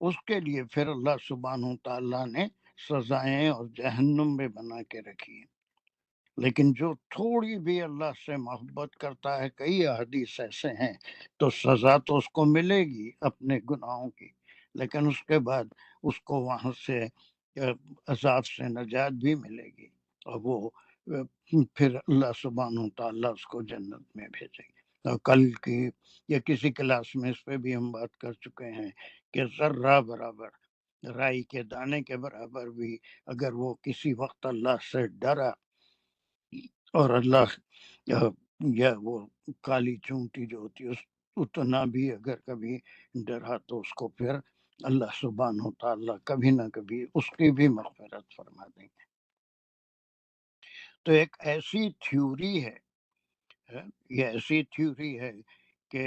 اس کے لیے پھر اللہ سبحانہ و تعالیٰ نے سزائیں اور جہنم میں بنا کے رکھی ہیں. لیکن جو تھوڑی بھی اللہ سے محبت کرتا ہے، کئی احادیث ایسے ہیں، تو سزا تو اس کو ملے گی اپنے گناہوں کی، لیکن اس کے بعد اس کو وہاں سے عذاب سے نجات بھی ملے گی، اور وہ پھر اللہ سبحانہ تعالیٰ اس کو جنت میں بھیجیں گے۔ اور کل کی یا کسی کلاس میں اس پہ بھی ہم بات کر چکے ہیں کہ ذرہ برابر، رائی کے دانے کے برابر بھی اگر وہ کسی وقت اللہ سے ڈرا اور اللہ یا وہ کالی چونٹی جو ہوتی ہے اتنا بھی اگر کبھی ڈرا تو اس کو پھر اللہ سبحانہ تعالیٰ کبھی نہ کبھی اس کی بھی مغفرت فرما دیں گے۔ تو ایک ایسی تھیوری ہے، یہ ایسی تھیوری ہے کہ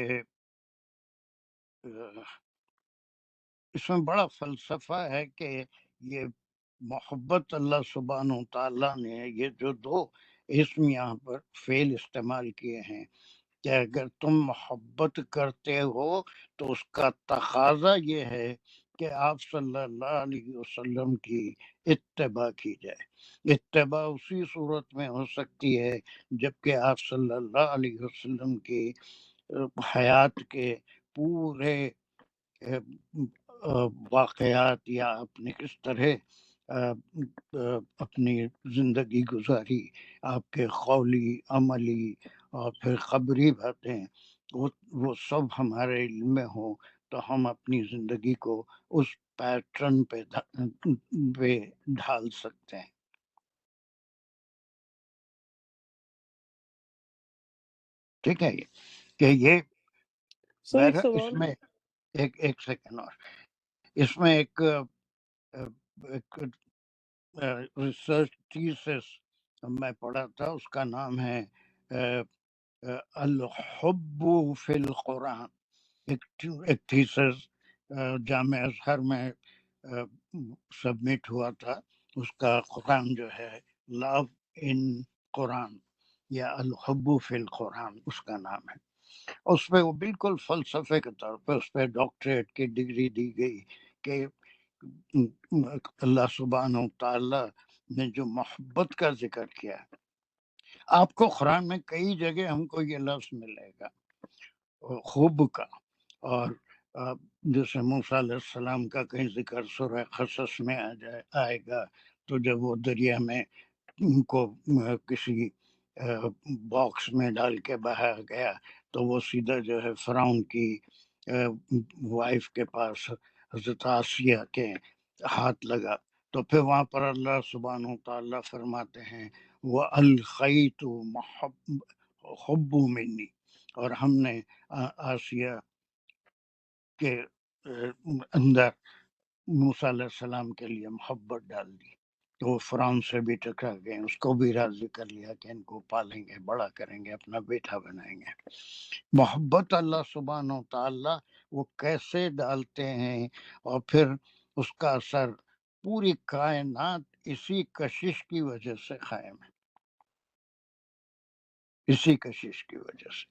اس میں بڑا فلسفہ ہے کہ یہ محبت اللہ سبحانہ تعالیٰ نے یہ جو دو اسم یہاں پر فعل استعمال کیے ہیں کہ اگر تم محبت کرتے ہو تو اس کا تقاضا یہ ہے کہ آپ صلی اللہ علیہ وسلم کی اتباع کی جائے۔ اتباع اسی صورت میں ہو سکتی ہے جبکہ آپ صلی اللہ علیہ وسلم کی حیات کے پورے واقعات یا اپنے کس طرح اپنی زندگی گزاری، آپ کے قولی عملی اور پھر خبری باتیں وہ سب ہمارے علم میں ہوں تو ہم اپنی زندگی کو اس پیٹرن پہ ڈھال سکتے ہیں۔ ٹھیک ہے کہ یہ سر ایک اس سوال، میں ایک سیکنڈ اور اس میں ایک ریسرچ تھیسس میں پڑھا تھا، اس کا نام ہے الحب فی القرآن۔ ایک تھیسس جامعہ ازہر میں سبمٹ ہوا تھا، اس کا قرآن جو ہے لو ان قرآن یا الحب فی القرآن اس کا نام ہے۔ اس پہ وہ بالکل فلسفے کے طور پہ اس پہ ڈاکٹریٹ کی ڈگری دی گئی کہ اللہ سبحانہ تعالیٰ نے جو محبت کا ذکر کیا ہے، آپ کو قرآن میں کئی جگہ ہم کو یہ لفظ ملے گا خوب کا، اور جیسے موسیٰ علیہ السلام کا کہیں ذکر سورہ قصص میں آئے گا، تو جب وہ دریا میں ان کو کسی باکس میں ڈال کے بہایا گیا تو وہ سیدھا جو ہے فرعون کی وائف کے پاس حضرت آسیہ کے ہاتھ لگا، تو پھر وہاں پر اللہ سبحانہ تعالیٰ فرماتے ہیں وَأَلْقَيْتُ حُبُّ مِنِّي، اور ہم نے آسیہ کے اندر موسیٰ علیہ السلام کے لیے محبت ڈال دی، تو وہ فرعون سے بھی ٹکرا گئے، اس کو بھی راضی کر لیا کہ ان کو پالیں گے، بڑا کریں گے، اپنا بیٹا بنائیں گے۔ محبت اللہ سبحانہ تعالیٰ وہ کیسے ڈالتے ہیں، اور پھر اس کا اثر پوری کائنات اسی کشش کی وجہ سے قائم ہے، اسی کشش کی وجہ سے۔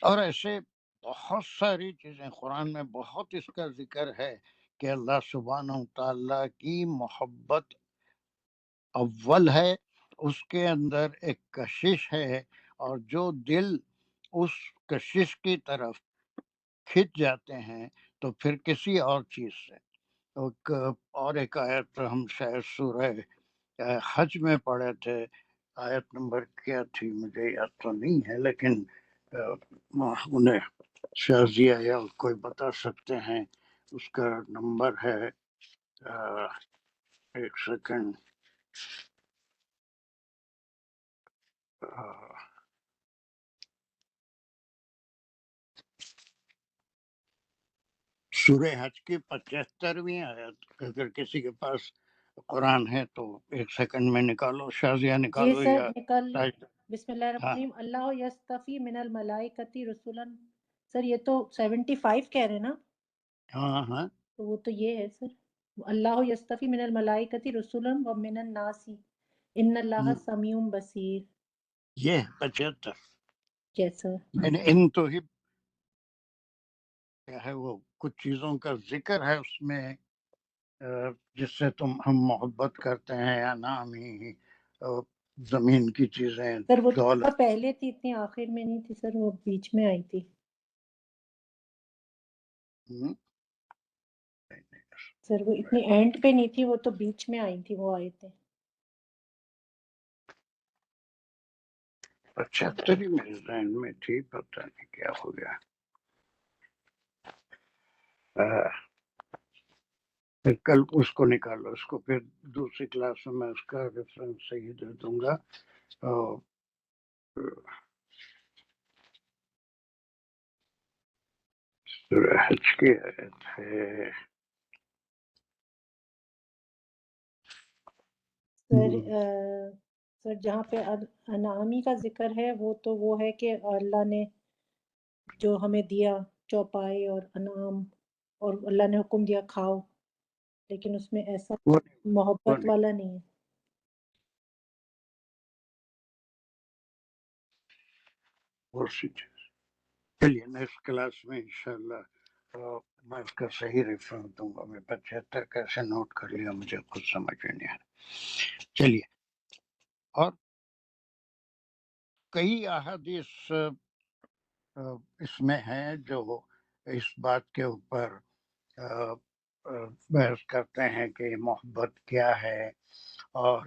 اور ایسے بہت ساری چیزیں قرآن میں بہت اس کا ذکر ہے کہ اللہ سبحانہ تعالیٰ کی محبت اول ہے، اس کے اندر ایک کشش ہے، اور جو دل اس کشش کی طرف کھنچ جاتے ہیں تو پھر کسی اور چیز سے اور ایک آیت ہم شاید سورہ حج میں پڑھے تھے، آیت نمبر کیا تھی مجھے یاد تو نہیں ہے، لیکن انہیں شازیہ یا کوئی بتا سکتے ہیں، اس کا نمبر ہے ایک سیکنڈ، سورہ حج کی 75ویں آیت، اگر کسی کے پاس قرآن ہے تو ایک سیکنڈ میں نکالو، شازیہ جی نکالو سر یا نکال لیں۔ تاج۔ بسم اللہ الرحمن ہاں الرحیم، اللہ یستفی من الملائکتی رسولا، سر یہ تو 75 کہہ رہے ہیں نا، ہاں ہاں تو وہ تو یہ ہے سر، اللہ یستفی من الملائکتی رسولا ومن الناس ان اللہ سمیع بصیر۔ یہ 75 یس سر۔ یعنی ان تو ہی کیا ہے، وہ کچھ چیزوں کا ذکر ہے اس میں جس سے ہم محبت کرتے ہیں، یا نام ہی زمین کی چیزیں، سر وہ دولت۔ پہلے تھی، اتنی آخر میں نہیں تھی سر، وہ بیچ میں آئی تھی۔ سر وہ اتنی اینڈ پہ نہیں تھی، وہ تو بیچ میں آئی تھی وہ آیتیں۔ 75 ہی میرے ذہن میں تھی، پتہ نہیں کیا ہو گیا۔ پھر کل اس کو نکالو، اس کو پھر دوسری کلاس میں اس کا ریفرنس صحیح دے دوں گا۔ اور سورہ حج کی آیت ہے سر جہاں پہ انعامی کا ذکر ہے وہ ہے کہ اللہ نے جو ہمیں دیا چوپائے اور انعام، اور اللہ نے حکم دیا کھاؤ، لیکن اس میں ایسا وہ محبت نہیں، والا نہیں ہے۔ اور سی چیز۔ چلیے نیکسٹ کلاس میں انشاءاللہ میں اس کا صحیح ریفرنس دوں گا۔ میں 75 کیسے نوٹ کر لیا مجھے خود سمجھ میں نہیں آ رہا۔ چلیے، اور کئی احادیث اس میں ہیں جو اس بات کے اوپر بحث کرتے ہیں کہ محبت کیا ہے۔ اور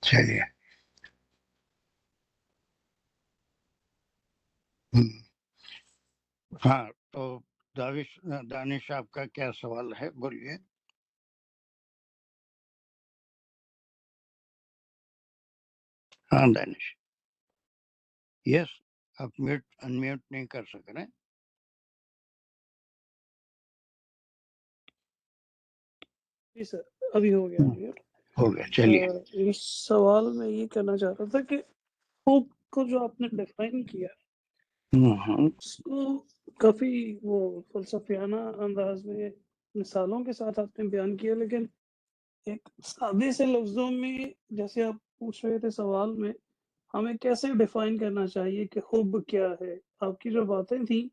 چلیے، ہاں تو دانش آپ کا کیا سوال ہے، بولیے۔ ہاں دانش، یس، آپ انمیوٹ نہیں کر سک رہے۔ جی سر، ابھی ہو گیا unmute۔ ہو گیا، چلیے۔ اس سوال میں یہ کرنا چاہ رہا تھا کہ خوب کو جو آپ نے ڈیفائن کیا اس کو کافی وہ فلسفیانہ انداز میں مثالوں کے ساتھ آپ نے بیان کیا، لیکن ایک سادے سے لفظوں میں جیسے آپ پوچھ رہے تھے سوال میں، ہمیں کیسے ڈیفائن کرنا چاہیے کہ حب کیا ہے؟ آپ کی جو باتیں تھیں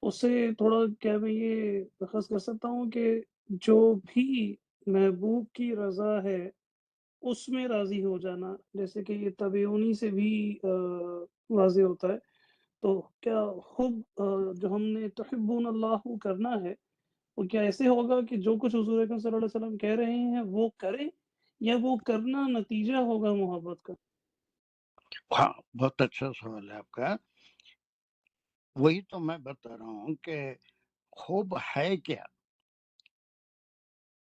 اس سے تھوڑا کیا میں یہ بحث کر سکتا ہوں کہ جو بھی محبوب کی رضا ہے اس میں راضی ہو جانا، جیسے کہ یہ تبعونی سے بھی واضح ہوتا ہے، تو کیا حب جو ہم نے تحبون اللہ کرنا ہے وہ کیا ایسے ہوگا کہ جو کچھ حضور اکرم صلی اللہ علیہ وسلم کہہ رہے ہیں وہ کریں، یا وہ کرنا نتیجہ ہوگا محبت کا؟ ہاں، بہت اچھا سوال ہے آپ کا۔ وہی تو میں بتا رہا ہوں کہ خوب ہے کیا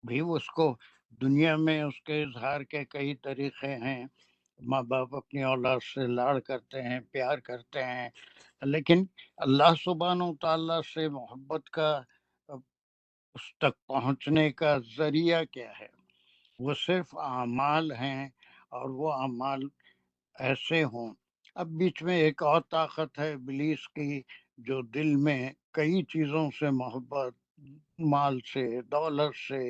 بھی، اس کو دنیا میں اس کے اظہار کے کئی طریقے ہیں۔ ماں باپ اپنی اولاد سے لاڑ کرتے ہیں، پیار کرتے ہیں، لیکن اللہ سبحانہ و تعالیٰ سے محبت کا اس تک پہنچنے کا ذریعہ کیا ہے؟ وہ صرف اعمال ہیں، اور وہ اعمال ایسے ہوں۔ اب بیچ میں ایک اور طاقت ہے ابلیس کی، جو دل میں کئی چیزوں سے محبت، مال سے، دولت سے،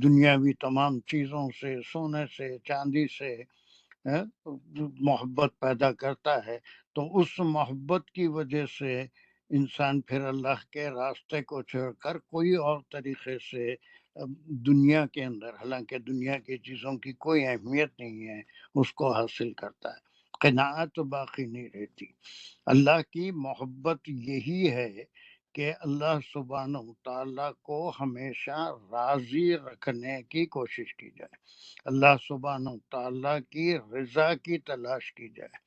دنیاوی تمام چیزوں سے، سونے سے، چاندی سے محبت پیدا کرتا ہے۔ تو اس محبت کی وجہ سے انسان پھر اللہ کے راستے کو چھوڑ کر کوئی اور طریقے سے دنیا کے اندر، حالانکہ دنیا کی چیزوں کی کوئی اہمیت نہیں ہے، اس کو حاصل کرتا ہے۔ قناعت باقی نہیں رہتی۔ اللہ کی محبت یہی ہے کہ اللہ سبحانہ و تعالیٰ کو ہمیشہ راضی رکھنے کی کوشش کی جائے، اللہ سبحانہ و تعالیٰ کی رضا کی تلاش کی جائے۔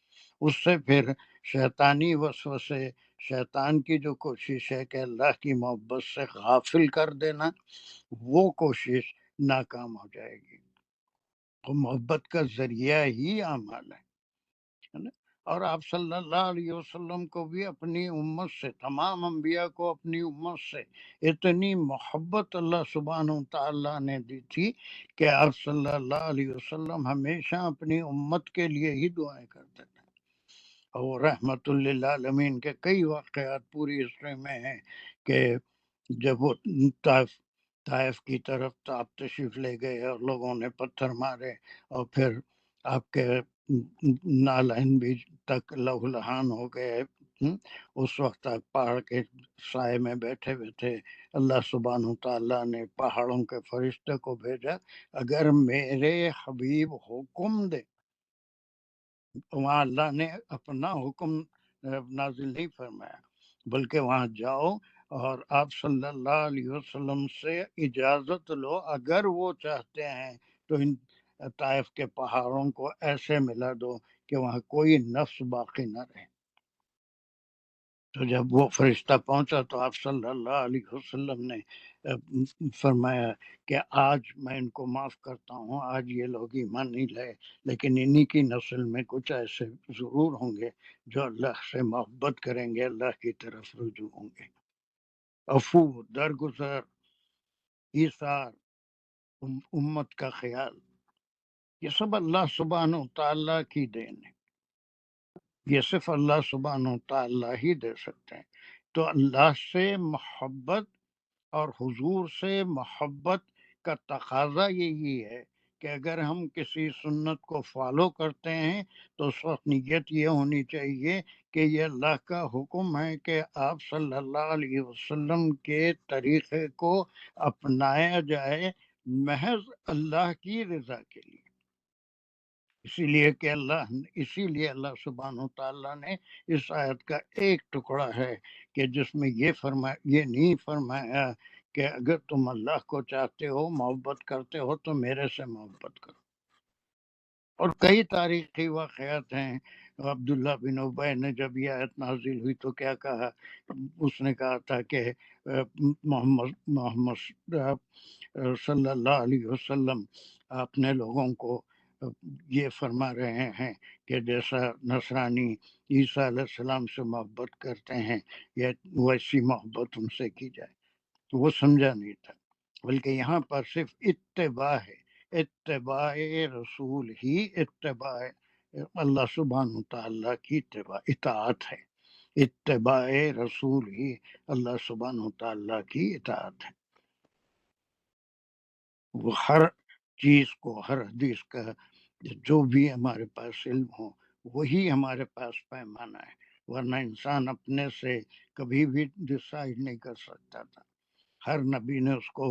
اس سے پھر شیطانی وسوسے، شیطان کی جو کوشش ہے کہ اللہ کی محبت سے غافل کر دینا، وہ کوشش ناکام ہو جائے گی۔ تو محبت کا ذریعہ ہی اعمال ہے نا؟ اور آپ صلی اللہ علیہ وسلم کو بھی اپنی امت سے، تمام انبیاء کو اپنی امت سے اتنی محبت اللہ سبحانہ و تعالیٰ نے دی تھی کہ آپ صلی اللہ علیہ وسلم ہمیشہ اپنی امت کے لیے ہی دعائیں کرتے تھے۔ اور رحمت للعالمین کے کئی واقعات پوری ہسٹری میں ہیں کہ جب وہ طائف کی طرف آپ تشریف لے گئے اور لوگوں نے پتھر مارے، اور پھر آپ کے نالین بھی تک لہو لہان ہو گئے، اس وقت آپ پہاڑ کے سائے میں بیٹھے ہوئے تھے، اللہ سبحانہ تعالیٰ نے پہاڑوں کے فرشتے کو بھیجا، اگر میرے حبیب حکم دے وہاں اللہ نے اپنا حکم نازل نہیں فرمایا، بلکہ وہاں جاؤ اور آپ صلی اللہ علیہ وسلم سے اجازت لو، اگر وہ چاہتے ہیں تو ان طائف کے پہاڑوں کو ایسے ملا دو کہ وہاں کوئی نفس باقی نہ رہے۔ تو جب وہ فرشتہ پہنچا تو آپ صلی اللہ علیہ وسلم نے فرمایا کہ آج میں ان کو معاف کرتا ہوں، آج یہ لوگ ایمان نہیں لائے، لیکن انہی کی نسل میں کچھ ایسے ضرور ہوں گے جو اللہ سے محبت کریں گے، اللہ کی طرف رجوع ہوں گے۔ عفو، درگزر، ایثار، امت کا خیال، یہ سب اللہ سبحانہ و تعالیٰ کی دین ہے، یہ صرف اللہ سبحانہ و تعالیٰ ہی دے سکتے ہیں۔ تو اللہ سے محبت اور حضور سے محبت کا تقاضا یہی ہے کہ اگر ہم کسی سنت کو فالو کرتے ہیں تو اس وقت نیت یہ ہونی چاہیے کہ یہ اللہ کا حکم ہے کہ آپ صلی اللہ علیہ وسلم کے طریقے کو اپنایا جائے محض اللہ کی رضا کے لیے۔ اسی لیے اللہ سبحانہ و تعالیٰ نے اس آیت کا ایک ٹکڑا ہے کہ جس میں یہ نہیں فرمایا کہ اگر تم اللہ کو چاہتے ہو، محبت کرتے ہو تو میرے سے محبت کرو۔ اور کئی تاریخی واقعات ہیں۔ عبداللہ بن ابی نے جب یہ آیت نازل ہوئی تو کیا کہا؟ اس نے کہا تھا کہ محمد صلی اللہ علیہ وسلم اپنے لوگوں کو یہ فرما رہے ہیں کہ جیسا نصرانی عیسیٰ علیہ السلام سے محبت کرتے ہیں یا ویسی محبت ان سے کی جائے۔ وہ سمجھا نہیں تھا، بلکہ یہاں پر صرف اتباع ہے، اتباع رسول ہی اتباع اللہ سبحانہ تعالیٰ کی اطاعت ہے، اتباع رسول ہی اللہ سبحانہ تعالیٰ کی اطاعت ہے۔ وہ ہر چیز کو، ہر حدیث کا جو بھی ہمارے پاس علم ہو وہی ہمارے پاس پیمانہ ہے، ورنہ انسان اپنے سے کبھی بھی ڈسائڈ نہیں کر سکتا تھا۔ ہر نبی نے اس کو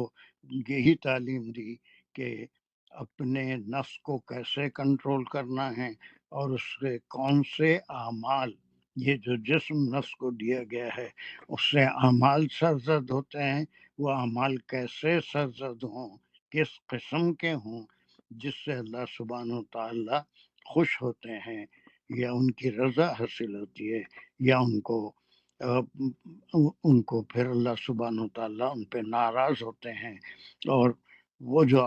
یہی تعلیم دی کہ اپنے نفس کو کیسے کنٹرول کرنا ہے اور اس کے کون سے اعمال، یہ جو جسم نفس کو دیا گیا ہے اس سے اعمال سرزد ہوتے ہیں، وہ اعمال کیسے سرزد ہوں، کس قسم کے ہوں جس سے اللہ سبحانہ تعالیٰ خوش ہوتے ہیں یا ان کی رضا حاصل ہوتی ہے، یا ان کو پھر اللہ سبحانہ تعالیٰ ان پہ ناراض ہوتے ہیں۔ اور وہ جو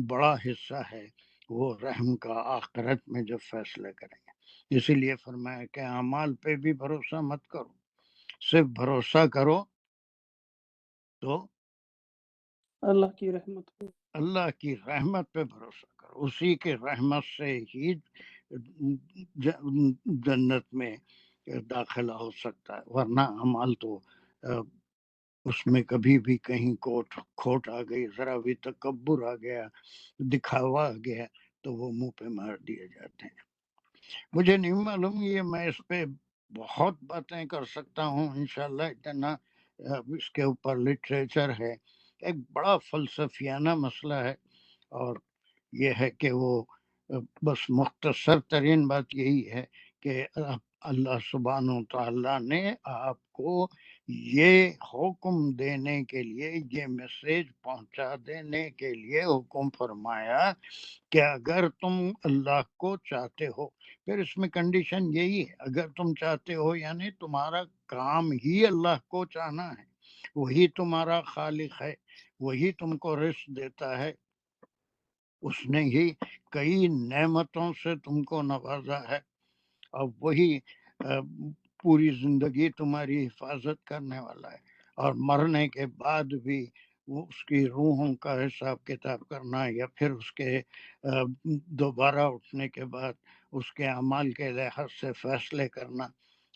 بڑا حصہ ہے وہ رحم کا آخرت میں جب فیصلے کریں گے۔ اسی لیے فرمایا کہ اعمال پہ بھی بھروسہ مت کرو، صرف بھروسہ کرو تو اللہ کی رحمت ہو، اللہ کی رحمت پہ بھروسہ کرو، اسی کے رحمت سے ہی جنت میں داخلہ ہو سکتا ہے، ورنہ اعمال تو اس میں کبھی بھی کہیں کھوٹ آ گئی، ذرا بھی تکبر آ گیا، دکھاوا آ گیا تو وہ منہ پہ مار دیے جاتے ہیں۔ مجھے نہیں معلوم، یہ میں اس پہ بہت باتیں کر سکتا ہوں انشاءاللہ، اتنا اس کے اوپر لٹریچر ہے، ایک بڑا فلسفیانہ مسئلہ ہے، اور یہ ہے کہ وہ بس مختصر ترین بات یہی ہے کہ اللہ سبحانہ تعالیٰ نے آپ کو یہ حکم دینے کے لیے، یہ میسیج پہنچا دینے کے لیے حکم فرمایا کہ اگر تم اللہ کو چاہتے ہو، پھر اس میں کنڈیشن یہی ہے، اگر تم چاہتے ہو یعنی تمہارا کام ہی اللہ کو چاہنا ہے، وہی تمہارا خالق ہے، وہی تم کو رزق دیتا ہے، اس نے ہی کئی نعمتوں سے تم کو نوازا ہے، اور وہی پوری زندگی تمہاری حفاظت کرنے والا ہے، اور مرنے کے بعد بھی اس کی روحوں کا حساب کتاب کرنا، یا پھر اس کے دوبارہ اٹھنے کے بعد اس کے اعمال کے لحاظ سے فیصلے کرنا۔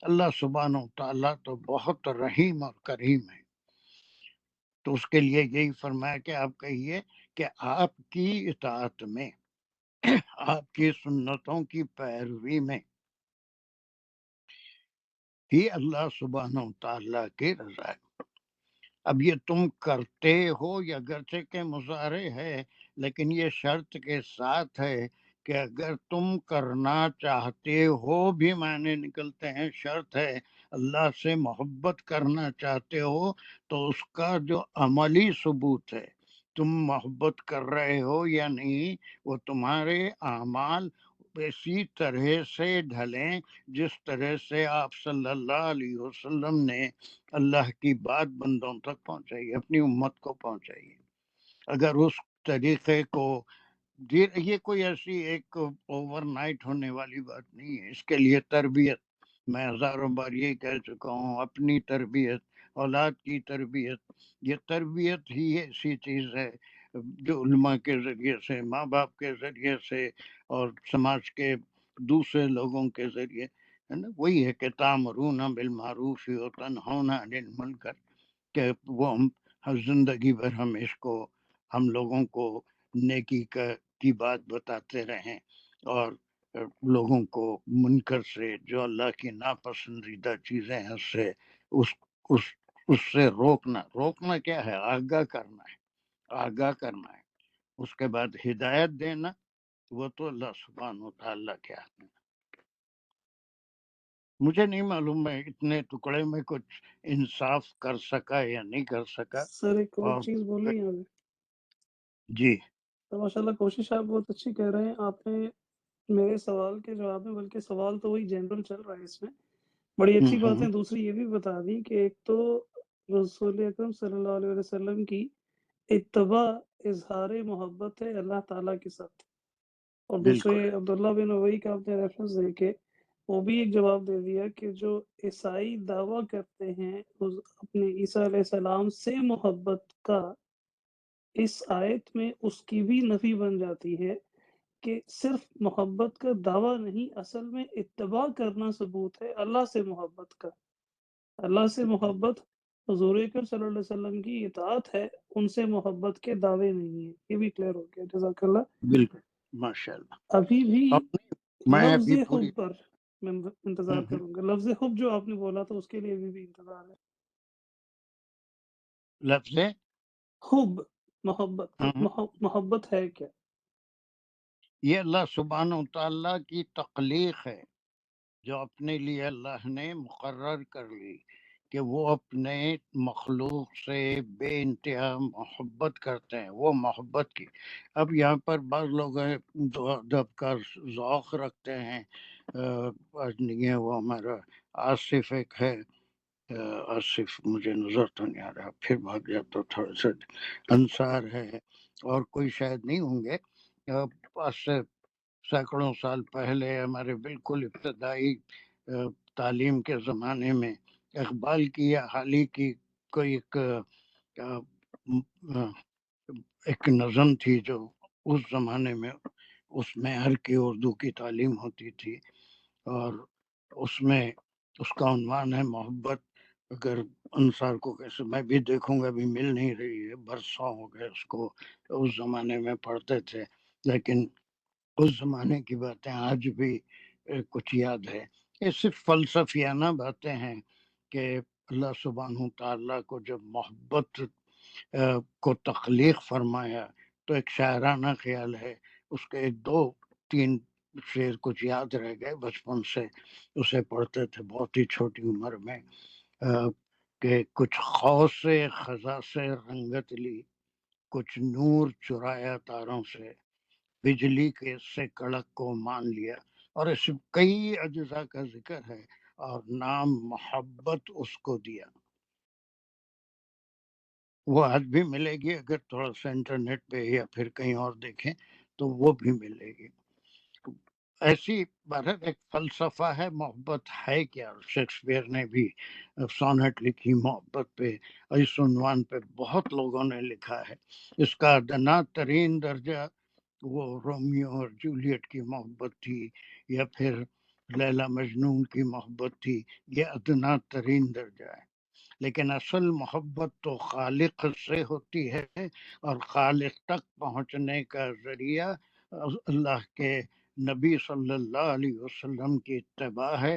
اللہ سبحانہ تعالیٰ تو بہت رحیم اور کریم ہے، تو اس کے لیے یہی فرمایا کہ آپ کہیے کہ آپ کی اطاعت میں، آپ کی سنتوں کی پیروی میں ہی اللہ سبحانہ تعالیٰ کی رضا ہے۔ اب یہ تم کرتے ہو یا گرچہ کہ مظاہرے ہے، لیکن یہ شرط کے ساتھ ہے کہ اگر تم کرنا چاہتے ہو بھی معنی نکلتے ہیں، شرط ہے اللہ سے محبت کرنا چاہتے ہو تو اس کا جو عملی ثبوت ہے، تم محبت کر رہے ہو یا نہیں، وہ تمہارے اعمال اسی طرح سے ڈھلیں جس طرح سے آپ صلی اللہ علیہ وسلم نے اللہ کی بات بندوں تک پہنچائی، اپنی امت کو پہنچائی۔ اگر اس طریقے کو یہ کوئی ایسی ایک اوور نائٹ ہونے والی بات نہیں ہے، اس کے لیے تربیت، میں ہزاروں بار یہ کہہ چکا ہوں، اپنی تربیت، اولاد کی تربیت، یہ تربیت ہی ایسی چیز ہے جو علماء کے ذریعے سے، ماں باپ کے ذریعے سے اور سماج کے دوسرے لوگوں کے ذریعے ہے نا، وہی ہے کہ تامرون بالمعروف وتنہون عن المنکر، کہ وہ ہم زندگی بھر ہم اس کو، ہم لوگوں کو نیکی کی بات بتاتے رہیں اور لوگوں کو منکر سے، جو اللہ کی ناپسندیدہ چیزیں ہیں، اس سے روکنا کیا ہے؟ آگاہ کرنا ہے، آگاہ کرنا ہے۔ اس کے بعد ہدایت دینا، وہ تو اللہ سبحانہ و تعالیٰ کے ہاتھ میں۔ مجھے نہیں معلوم میں اتنے ٹکڑے میں کچھ انصاف کر سکا یا نہیں کر سکا۔ سر ایک اور اور چیز بولی یہاں پہ، جی تو ماشاء اللہ کوشش آپ بہت اچھی کر رہے ہیں۔ آپ نے میرے سوال کے جواب میں، بلکہ سوال تو وہی جنرل چل رہا ہے اس میں، بڑی اچھی بات ہے۔ دوسری یہ بھی بتا دی کہ ایک تو رسول اکرم صلی اللہ علیہ وسلم کی اتباع اظہار محبت ہے اللہ تعالیٰ کے ساتھ، اور دوسرے بالکل عبداللہ بن ابی کا آپ نے ریفرنس دے کے وہ بھی ایک جواب دے دیا کہ جو عیسائی دعویٰ کرتے ہیں اپنے عیسیٰ علیہ السلام سے محبت کا، اس آیت میں اس کی بھی نفی بن جاتی ہے کہ صرف محبت کا دعویٰ نہیں، اصل میں اتباع کرنا ثبوت ہے اللہ سے محبت کا۔ اللہ سے محبت حضور اکرم صلی اللہ علیہ وسلم کی اطاعت ہے، ان سے محبت کے دعوے نہیں ہیں۔ یہ بھی کلیئر ہو گیا، جزاک اللہ۔ بالکل، ماشاء اللہ۔ ابھی بھی میں لفظ ابھی پوری حب پر میں انتظار کروں گا، لفظ حب جو آپ نے بولا تھا اس کے لیے ابھی بھی انتظار ہے۔ لفظ حب، محبت، محبت ہے کیا؟ یہ اللہ سبحانہ و تعالیٰ کی تخلیق ہے جو اپنے لیے اللہ نے مقرر کر لی کہ وہ اپنے مخلوق سے بے انتہا محبت کرتے ہیں، وہ محبت کی۔ اب یہاں پر بعض لوگ ادب کا ذوق رکھتے ہیں، آج نہیں ہے وہ ہمارا آصف ایک ہے، آصف مجھے نظر تو نہیں آ رہا، پھر بھاگ گیا تو تھوڑا سا، انصار ہے اور کوئی شاید نہیں ہوں گے، آج سے سینکڑوں سال پہلے ہمارے بالکل ابتدائی تعلیم کے زمانے میں اقبال کی یا حالی کی کوئی ایک نظم تھی جو اس زمانے میں، اس میں ہر کی اردو کی تعلیم ہوتی تھی، اور اس میں اس کا عنوان ہے محبت۔ اگر انصار کو کیسے میں بھی دیکھوں گا، بھی مل نہیں رہی ہے، برسوں ہو گئے اس کو، اس زمانے میں پڑھتے تھے، لیکن اس زمانے کی باتیں آج بھی کچھ یاد ہے۔ یہ صرف فلسفیانہ باتیں ہیں کہ اللہ سبحانہ تعالیٰ کو جب محبت کو تخلیق فرمایا تو ایک شاعرانہ خیال ہے، اس کے ایک دو تین شعر کچھ یاد رہ گئے، بچپن سے اسے پڑھتے تھے بہت ہی چھوٹی عمر میں، کہ کچھ خوف سے خزاں سے رنگت لی، کچھ نور چرایا تاروں سے، بجلی کے سے کڑک کو مان لیا، اور اس کئی اجزاء کا ذکر ہے، اور نام محبت اس کو دیا۔ وہ آج بھی ملے گی، اگر تھوڑا سا انٹرنیٹ پہ یا پھر کہیں اور دیکھیں تو وہ بھی ملے گی۔ ایسی بہرحال ایک فلسفہ ہے محبت ہے کیا۔ شیکسپیئر نے بھی سونٹ لکھی محبت پہ، اس عنوان پہ بہت لوگوں نے لکھا ہے۔ اس کا ادنا ترین درجہ وہ رومیو اور جولیٹ کی محبت تھی، یا پھر لیلا مجنون کی محبت تھی، یہ ادنا ترین درجہ ہے۔ لیکن اصل محبت تو خالق سے ہوتی ہے، اور خالق تک پہنچنے کا ذریعہ اللہ کے نبی صلی اللہ علیہ وسلم کی اتباع ہے،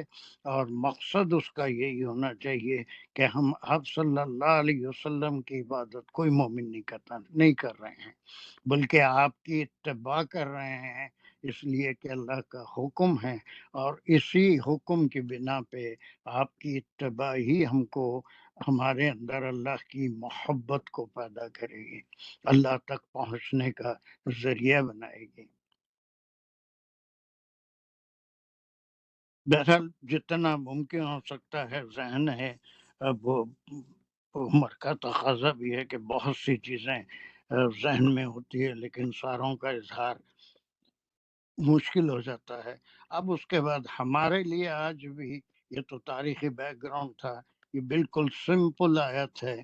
اور مقصد اس کا یہی ہونا چاہیے کہ ہم آپ صلی اللہ علیہ وسلم کی عبادت کوئی مومن نہیں کر رہے ہیں، بلکہ آپ کی اتباع کر رہے ہیں، اس لیے کہ اللہ کا حکم ہے، اور اسی حکم کی بنا پہ آپ کی اتباع ہی ہم کو ہمارے اندر اللہ کی محبت کو پیدا کرے گی، اللہ تک پہنچنے کا ذریعہ بنائے گی۔ بہرحال جتنا ممکن ہو سکتا ہے ذہن ہے، اب وہ عمر کا تقاضا بھی ہے کہ بہت سی چیزیں ذہن میں ہوتی ہے، لیکن ساروں کا اظہار مشکل ہو جاتا ہے۔ اب اس کے بعد ہمارے لیے آج بھی یہ تو تاریخی بیک گراؤنڈ تھا، یہ بالکل سمپل آیت ہے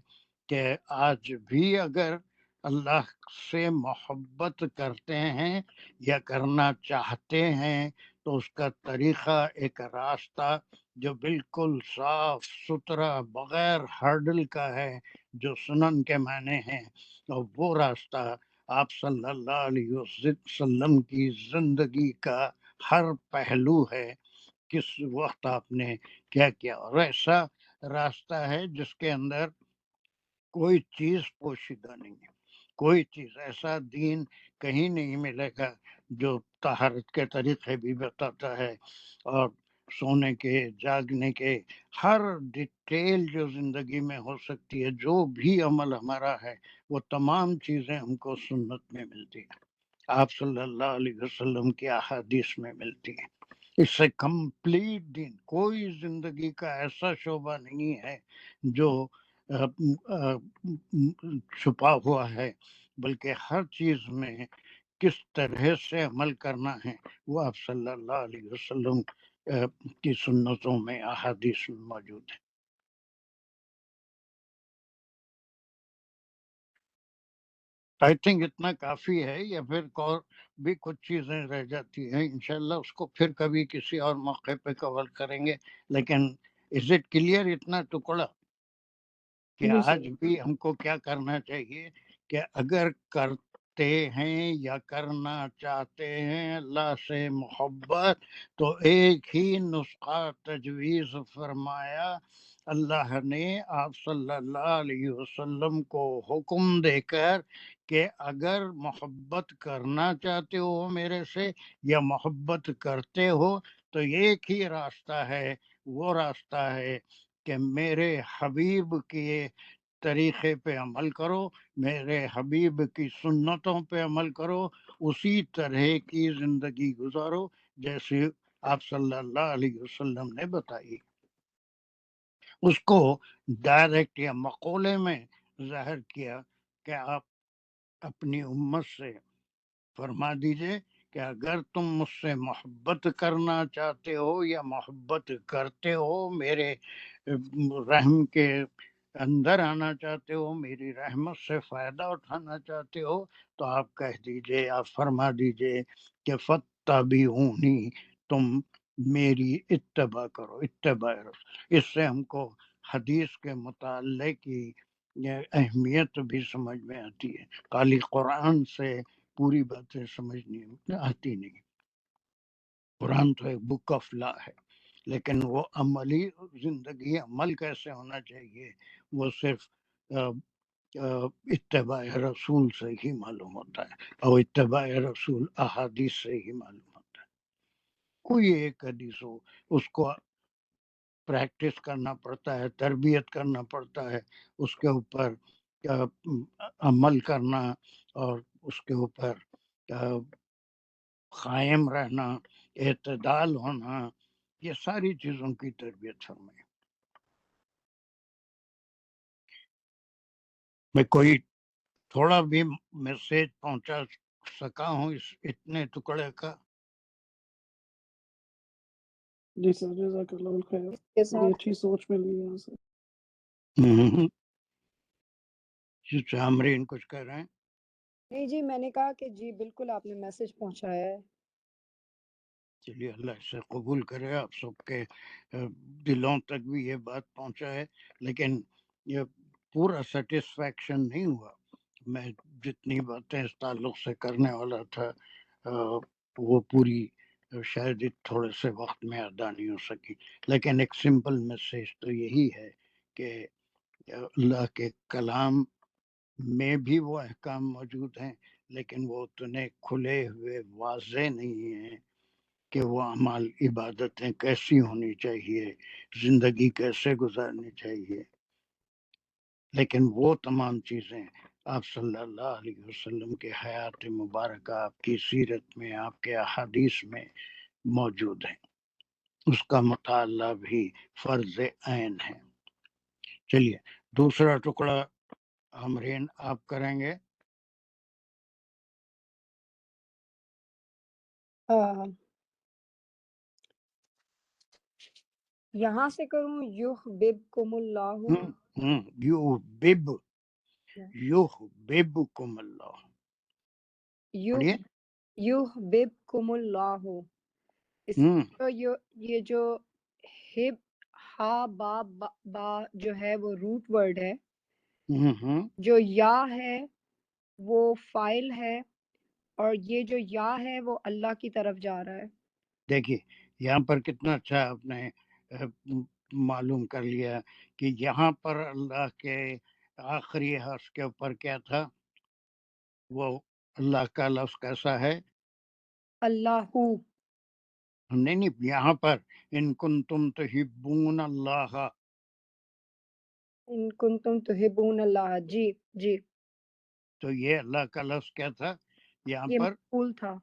کہ آج بھی اگر اللہ سے محبت کرتے ہیں یا کرنا چاہتے ہیں تو اس کا طریقہ، ایک راستہ جو بالکل صاف ستھرا بغیر ہرڈل کا ہے، جو سنن کے معنی ہیں، اور وہ راستہ آپ صلی اللہ علیہ وسلم کی زندگی کا ہر پہلو ہے۔ کس وقت آپ نے کیا کیا، اور ایسا راستہ ہے جس کے اندر کوئی چیز پوشیدہ نہیں ہے، کوئی چیز ایسا دین کہیں نہیں ملے گا جو طہارت کے طریقے بھی بتاتا ہے، اور سونے کے، جاگنے کے، ہر ڈیٹیل جو زندگی میں ہو سکتی ہے، جو بھی عمل ہمارا ہے، وہ تمام چیزیں ہم کو سنت میں ملتی ہیں، آپ صلی اللہ علیہ وسلم کی احادیث میں ملتی ہیں۔ اس سے کمپلیٹ دین، کوئی زندگی کا ایسا شعبہ نہیں ہے جو چھپا ہوا ہے، بلکہ ہر چیز میں کس طرح سے عمل کرنا ہے وہ آپ صلی اللہ علیہ وسلم کی سنتوں میں، احادیث میں موجود ہے۔ آئی تھنک اتنا کافی ہے، یا پھر اور بھی کچھ چیزیں رہ جاتی ہیں، انشاءاللہ اس کو پھر کبھی کسی اور موقع پہ کور کریں گے، لیکن از اٹ کلیئر اتنا ٹکڑا کہ جی سر، آج بھی ہم کو کیا کرنا چاہیے کہ اگر کرتے ہیں یا کرنا چاہتے ہیں اللہ سے محبت، تو ایک ہی نسخہ تجویز فرمایا اللہ نے آپ صلی اللہ علیہ وسلم کو حکم دے کر کہ اگر محبت کرنا چاہتے ہو میرے سے یا محبت کرتے ہو تو ایک ہی راستہ ہے، وہ راستہ ہے کہ میرے حبیب کے طریقے پہ عمل کرو، میرے حبیب کی سنتوں پہ عمل کرو، اسی طرح کی زندگی گزارو جیسے آپ صلی اللہ علیہ وسلم نے بتائی۔ اس کو ڈائریکٹ یا مقولے میں ظاہر کیا کہ آپ اپنی امت سے فرما دیجئے کہ اگر تم مجھ سے محبت کرنا چاہتے ہو یا محبت کرتے ہو، میرے رحم کے اندر آنا چاہتے ہو، میری رحمت سے فائدہ اٹھانا چاہتے ہو، تو آپ کہہ دیجئے، آپ فرما دیجئے کہ فاتبعونی، تم میری اتباع کرو، اتباع رسول۔ اس سے ہم کو حدیث کے مطالعے کی اہمیت بھی سمجھ میں آتی ہے، خالی قرآن سے پوری باتیں سمجھنی آتی نہیں۔ قرآن تو ایک بک آف لا ہے، لیکن وہ عملی زندگی، عمل کیسے ہونا چاہیے، وہ صرف اتباع رسول سے ہی معلوم ہوتا ہے، اور اتباع رسول احادیث سے ہی معلوم ہوتا ہے۔ کوئی ایک حدیث ہو، اس کو پریکٹس کرنا پڑتا ہے، تربیت کرنا پڑتا ہے، اس کے اوپر عمل کرنا، اور اس کے اوپر قائم رہنا، اعتدال ہونا، یہ ساری چیزوں کی تربیت فرمائے۔ میں کوئی تھوڑا بھی میسج پہنچا سکا ہوں اس اتنے ٹکڑے کا؟ جی سر، جزاک اللہ الخیر، کے بڑی ساتھ اچھی سوچ مل گئی یہاں سے۔ عامرین کچھ کہہ رہے ہیں؟ نہیں جی، میں نے کہا کہ جی بالکل آپ نے میسج پہنچایا ہے۔ چلیے اللہ اسے قبول کرے، آپ سب کے دلوں تک بھی یہ بات پہنچائے، لیکن یہ پورا سیٹسفیکشن نہیں ہوا۔ میں جتنی باتیں اس تعلق سے کرنے والا تھا وہ پوری شاید تھوڑے سے وقت میں ادا نہیں ہو سکی، لیکن ایک سمپل میسج تو یہی ہے کہ اللہ کے کلام میں بھی وہ احکام موجود ہیں لیکن وہ اتنے کھلے ہوئے واضح نہیں ہیں کہ وہ اعمال عبادتیں کیسی ہونی چاہیے، زندگی کیسے گزارنی چاہیے. لیکن وہ تمام چیزیں آپ صلی اللہ علیہ وسلم کے حیات مبارکہ، آپ کی سیرت میں، آپ کے احادیث میں موجود ہیں. اس کا مطالعہ بھی فرض عین ہے. چلیے دوسرا ٹکڑا امرین آپ کریں گے. یہاں سے کروں یحببکم اللہ. یحببکم اللہ. پڑھیے. یحببکم اللہ. اس یہ جو ہب ہا با با جو ہے وہ روٹ ورڈ ہے. جو یا ہے وہ فائل ہے، اور یہ جو یا ہے وہ اللہ کی طرف جا رہا ہے. دیکھیے یہاں پر کتنا اچھا آپ نے معلوم کر لیا کہ یہاں پر اللہ کے آخری حرف کے اوپر کیا تھا، وہ اللہ کا لفظ کیسا ہے؟ اللہ. نہیں یہاں پر ان کنتم تحبون اللہ. ان کنتم تحبون اللہ. جی جی. تو یہ اللہ کا لفظ کیا تھا یہاں یہ پر؟ مفعول تھا.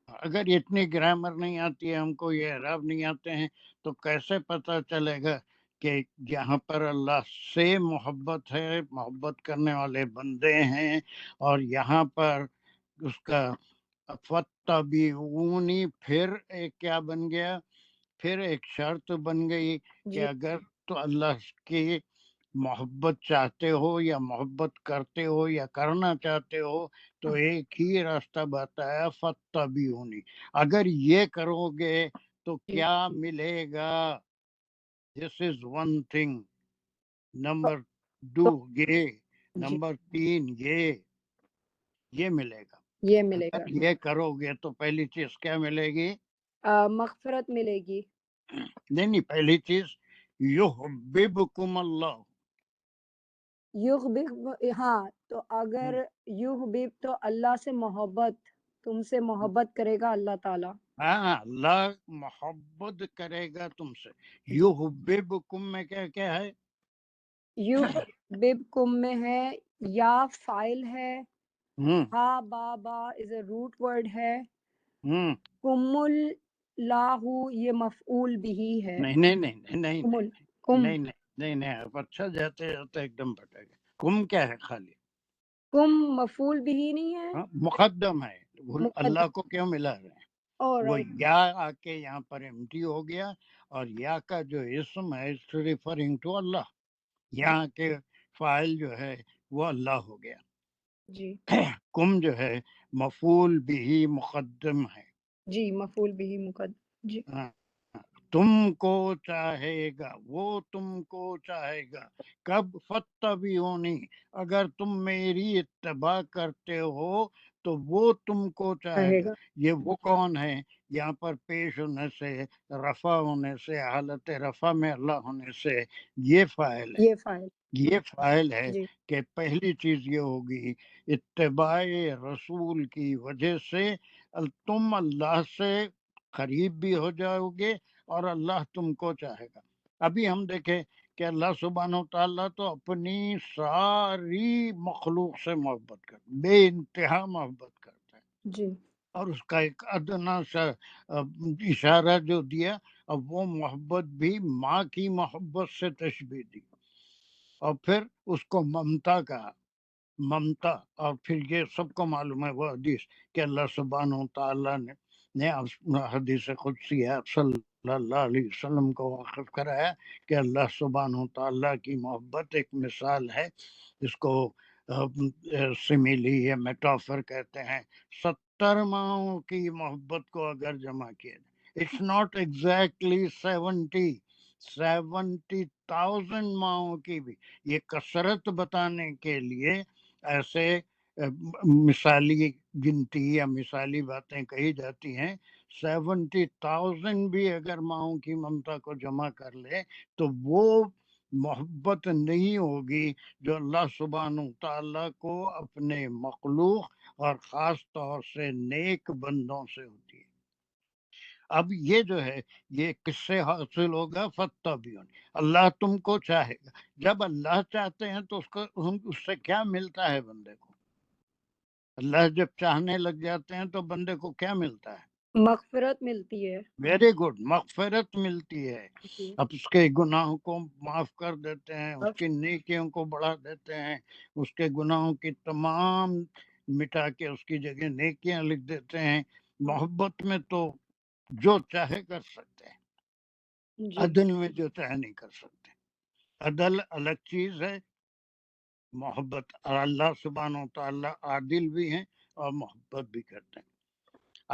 اگر اتنی گرامر نہیں آتی ہے ہم کو، یہ اعراب نہیں آتے ہیں، تو کیسے پتہ چلے گا کہ یہاں پر اللہ سے محبت ہے، محبت کرنے والے بندے ہیں، اور یہاں پر اس کا فتبعونی پھر ایک کیا بن گیا، پھر ایک شرط بن گئی کہ اگر تو اللہ کی محبت چاہتے ہو یا محبت کرتے ہو یا کرنا چاہتے ہو تو ایک ہی راستہ بتایا، فتبعونی. اگر یہ کرو گے تو کیا ملے گا؟ دس از ون تھنگ. نمبر 2 یہ، نمبر 3 یہ ملے گا. یہ ملے گا. اگر یہ کرو گے تو پہلی چیز کیا ملے گی؟ مغفرت ملے گی. نہیں پہلی چیز یحببکم اللہ. ہاں تو اگر یحبب تو اللہ سے محبت، تم سے محبت کرے گا اللہ تعالیٰ. ہاں اللہ محبت کرے گا تم سے. یحببکم میں کیا کیا ہے؟ یحببکم میں ہے یا فائل ہے، ہا با با از اے روٹ ورڈ ہے، کم اللہ یہ مفعول بھی ہے. نہیں آپ اچھا جاتے ایک دم بٹے گا. کم کیا ہے؟ خالی کم مفعول بھی نہیں ہے، مقدم ہے. اللہ کو کیوں ملا رہے ہیں؟ وہ یا آ کے یہاں پر امٹی ہو گیا، اور یا کا جو اسم ہے ریفرنگ ٹو اللہ، یہاں کے فاعل جو ہے وہ اللہ ہو گیا. جی کم جو ہے مفعول بھی مقدم ہے. جی مفعول بھی مقدم. جی تم کو چاہے گا، وہ تم کو چاہے گا. کب؟ فتبعونی، اگر تم میری اتباع کرتے ہو تو وہ تم کو چاہے گا. یہ وہ کون ہے؟ یہاں پر پیش ہونے سے، رفع ہونے سے، حالت رفع میں اللہ ہونے سے یہ فاعل ہے. یہ فاعل ہے کہ پہلی چیز یہ ہوگی اتباع رسول کی وجہ سے تم اللہ سے قریب بھی ہو جاؤ گے اور اللہ تم کو چاہے گا. ابھی ہم دیکھیں کہ اللہ سبحانہ و تعالیٰ تو اپنی ساری مخلوق سے محبت کرتا، بے انتہا محبت کرتا ہے. جی اور اس کا ایک ادنا سا اشارہ جو دیا، اب وہ محبت بھی ماں کی محبت سے تشبیہ دی، اور پھر اس کو ممتا کہا، ممتا. اور پھر یہ سب کو معلوم ہے وہ حدیث کہ اللہ سبحانہ و تعالیٰ نے حدیث قدسی ہے صلی اللہ علیہ وسلم کو واقف کرایا کہ اللہ سبحانہ و تعالیٰ کی محبت ایک مثال ہے، جس کو سمیلی یا میٹافر کہتے ہیں. 70 ماہوں کی محبت کو اگر جمع کیا جائے، اٹس ناٹ ایگزیکٹلی 70,000 ماہوں کی بھی. یہ کثرت بتانے کے لیے ایسے مثالی گنتی یا مثالی باتیں کہی جاتی ہیں. 70,000 بھی اگر ماؤں کی ممتا کو جمع کر لے تو وہ محبت نہیں ہوگی جو اللہ سبحانہ تعالیٰ کو اپنے مخلوق اور خاص طور سے نیک بندوں سے ہوتی ہے۔ اب یہ جو ہے یہ کس سے حاصل ہوگا؟ فتبعون، اللہ تم کو چاہے گا۔ جب اللہ چاہتے ہیں تو اس سے کیا ملتا ہے بندے کو؟ اللہ جب چاہنے لگ جاتے ہیں تو بندے کو کیا ملتا ہے؟ مغفرت ملتی ہے۔ ویری گڈ، مغفرت ملتی ہے۔ جی اب اس کے گناہوں کو معاف کر دیتے ہیں، اس کی نیکیوں کو بڑھا دیتے ہیں، اس کے گناہوں کی تمام مٹا کے اس کی جگہ نیکیاں لکھ دیتے ہیں۔ محبت میں تو جو چاہے کر سکتے ہیں، جی عدل میں جو چاہے نہیں کر سکتے۔ عدل الگ چیز ہے، محبت، اور اللہ سبحانہ و تعالیٰ عادل بھی ہیں اور محبت بھی کرتے ہیں۔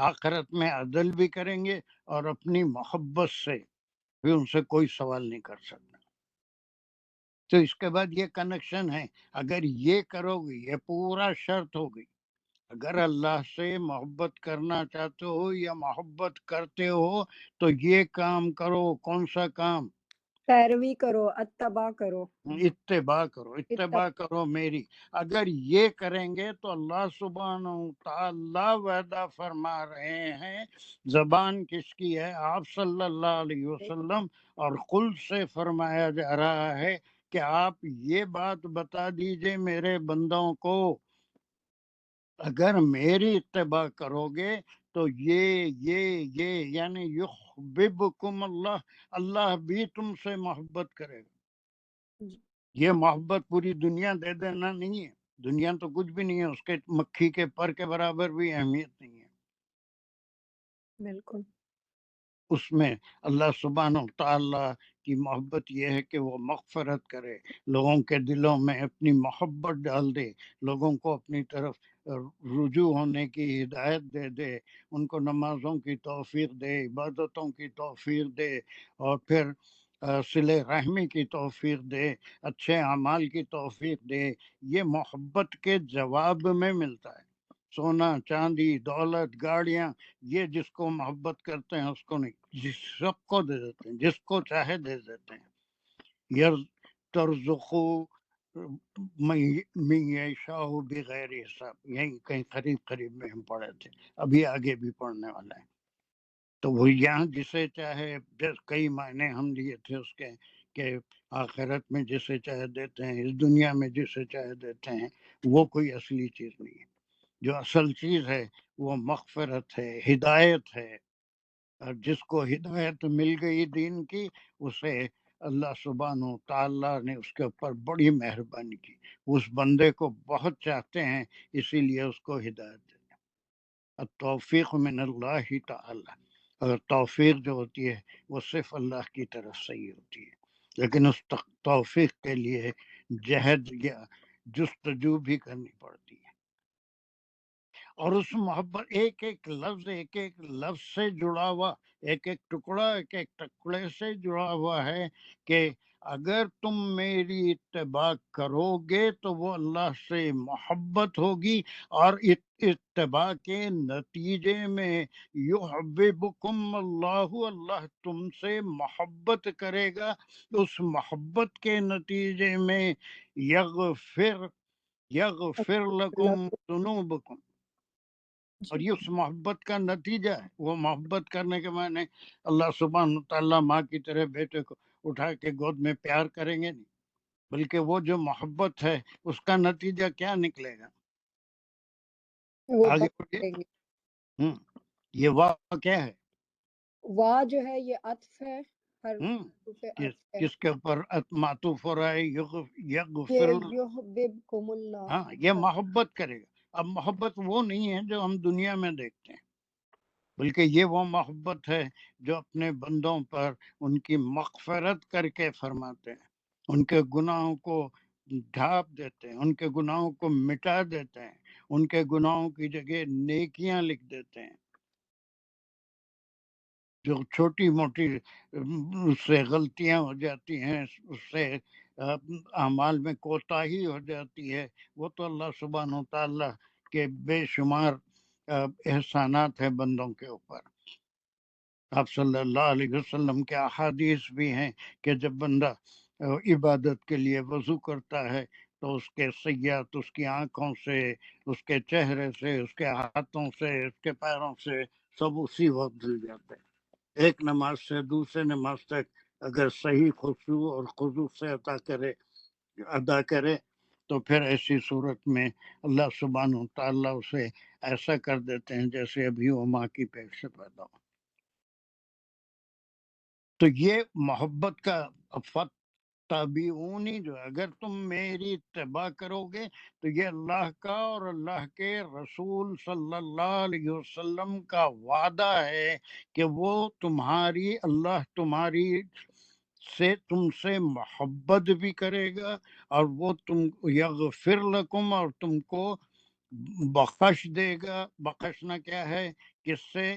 آخرت میں عدل بھی کریں گے اور اپنی محبت سے بھی ان سے کوئی سوال نہیں کر سکتا۔ تو اس کے بعد یہ کنیکشن ہے، اگر یہ کرو گے، یہ پورا شرط ہو گئی، اگر اللہ سے محبت کرنا چاہتے ہو یا محبت کرتے ہو تو یہ کام کرو۔ کون سا کام؟ پیروی کرو، اتباع کرو، اتباع کرو، اتباع کرو میری۔ اگر یہ کریں گے تو اللہ سبحانہ و تعالی وعدہ فرما رہے ہیں، زبان کس کی ہے؟ آپ صلی اللہ علیہ وسلم، اور قل سے فرمایا جا رہا ہے کہ آپ یہ بات بتا دیجئے میرے بندوں کو، اگر میری اتباع کرو گے تو یہ یعنی یحببکم اللہ، اللہ بھی تم سے محبت کرے گا۔ یہ محبت پوری دنیا دے دینا نہیں ہے، دنیا تو کچھ بھی نہیں ہے، اس کے مکھی کے پر کے برابر بھی اہمیت نہیں ہے۔ بالکل اس میں اللہ سبحانہ و تعالیٰ کی محبت یہ ہے کہ وہ مغفرت کرے، لوگوں کے دلوں میں اپنی محبت ڈال دے، لوگوں کو اپنی طرف رجوع ہونے کی ہدایت دے دے، ان کو نمازوں کی توفیق دے، عبادتوں کی توفیق دے، اور پھر صلہ رحمی کی توفیق دے، اچھے اعمال کی توفیق دے۔ یہ محبت کے جواب میں ملتا ہے۔ سونا، چاندی، دولت، گاڑیاں، یہ جس کو محبت کرتے ہیں اس کو نہیں، جس سب کو دے دیتے ہیں، جس کو چاہے دے دیتے ہیں۔ ترزقو من یشاء بغیر حساب، یہی کہیں قریب میں ہم پڑھے تھے، ابھی آگے بھی پڑھنے والا ہے۔ تو وہ یہاں جسے چاہے، کئی معنی ہم لیے تھے اس کے کہ آخرت میں جسے چاہے دیتے ہیں، اس دنیا میں جسے چاہے دیتے ہیں، وہ کوئی اصلی چیز نہیں ہے۔ جو اصل چیز ہے وہ مغفرت ہے، ہدایت ہے، اور جس کو ہدایت مل گئی دین کی، اسے اللہ سبحانہ و تعالیٰ نے اس کے اوپر بڑی مہربانی کی، اس بندے کو بہت چاہتے ہیں، اسی لیے اس کو ہدایت دے۔ التوفیق من اللہ تعالی، اور توفیق جو ہوتی ہے وہ صرف اللہ کی طرف سے ہی ہوتی ہے، لیکن اس توفیق کے لیے جہد یا جستجو بھی کرنی پڑتی ہے۔ اور اس محبت ایک ایک لفظ سے جڑا ہوا، ایک ایک ٹکڑے سے جڑا ہوا ہے کہ اگر تم میری اتباع کرو گے تو وہ اللہ سے محبت ہوگی، اور اتباع کے نتیجے میں یحببکم اللہ، اللہ تم سے محبت کرے گا، اس محبت کے نتیجے میں یغفر لکم ذنوبکم، اور یہ اس محبت کا نتیجہ ہے۔ وہ محبت کرنے کے معنی اللہ سبحانہ تعالیٰ ماں کی طرح بیٹے کو اٹھا کے گود میں پیار کریں گے نہیں، بلکہ وہ جو محبت ہے اس کا نتیجہ کیا نکلے گا؟ وہ آگے بات بڑھیے۔ کریں گے۔ یہ واہ کیا ہے؟ واہ جو ہے یہ عطف ہے، ہر ہم حرف عطف ہے۔ کس کے اوپر معطوف ہو رہا ہے؟ یہ یغفر، یحببکم اللہ، ہاں، یہ محبت کرے گا۔ اب محبت وہ نہیں ہے جو ہم دنیا میں دیکھتے ہیں، بلکہ یہ وہ محبت ہے جو اپنے بندوں پر ان کی مغفرت کر کے فرماتے ہیں، ان کے گناہوں کو ڈھانپ دیتے ہیں، ان کے گناہوں کو مٹا دیتے ہیں، ان کے گناہوں کی جگہ نیکیاں لکھ دیتے ہیں۔ جو چھوٹی موٹی اس سے غلطیاں ہو جاتی ہیں، اس سے اعمال میں کوتاہی ہو جاتی ہے، وہ تو اللہ سبحانہ و تعالیٰ کے بے شمار احسانات ہیں بندوں کے اوپر۔ آپ صلی اللہ علیہ وسلم کے احادیث بھی ہیں کہ جب بندہ عبادت کے لیے وضو کرتا ہے تو اس کے سیئات اس کی آنکھوں سے، اس کے چہرے سے، اس کے ہاتھوں سے، اس کے پیروں سے سب اسی وقت دھل جاتے ہیں۔ ایک نماز سے دوسرے نماز تک اگر صحیح خشوع اور خضوع سے ادا کرے تو پھر ایسی صورت میں اللہ سبحانہ و تعالیٰ اسے ایسا کر دیتے ہیں جیسے ابھی وہ ماں کی پیٹ سے پیدا ہو۔ تو یہ محبت کا تابعونی جو ہے، اگر تم میری اتباع کرو گے تو یہ اللہ کا اور اللہ کے رسول صلی اللہ علیہ وسلم کا وعدہ ہے کہ وہ اللہ تمہاری تم سے محبت بھی کرے گا، اور وہ تم یغفر لکم، اور تم کو بخش دے گا۔ بخشنا کیا ہے؟ کس سے؟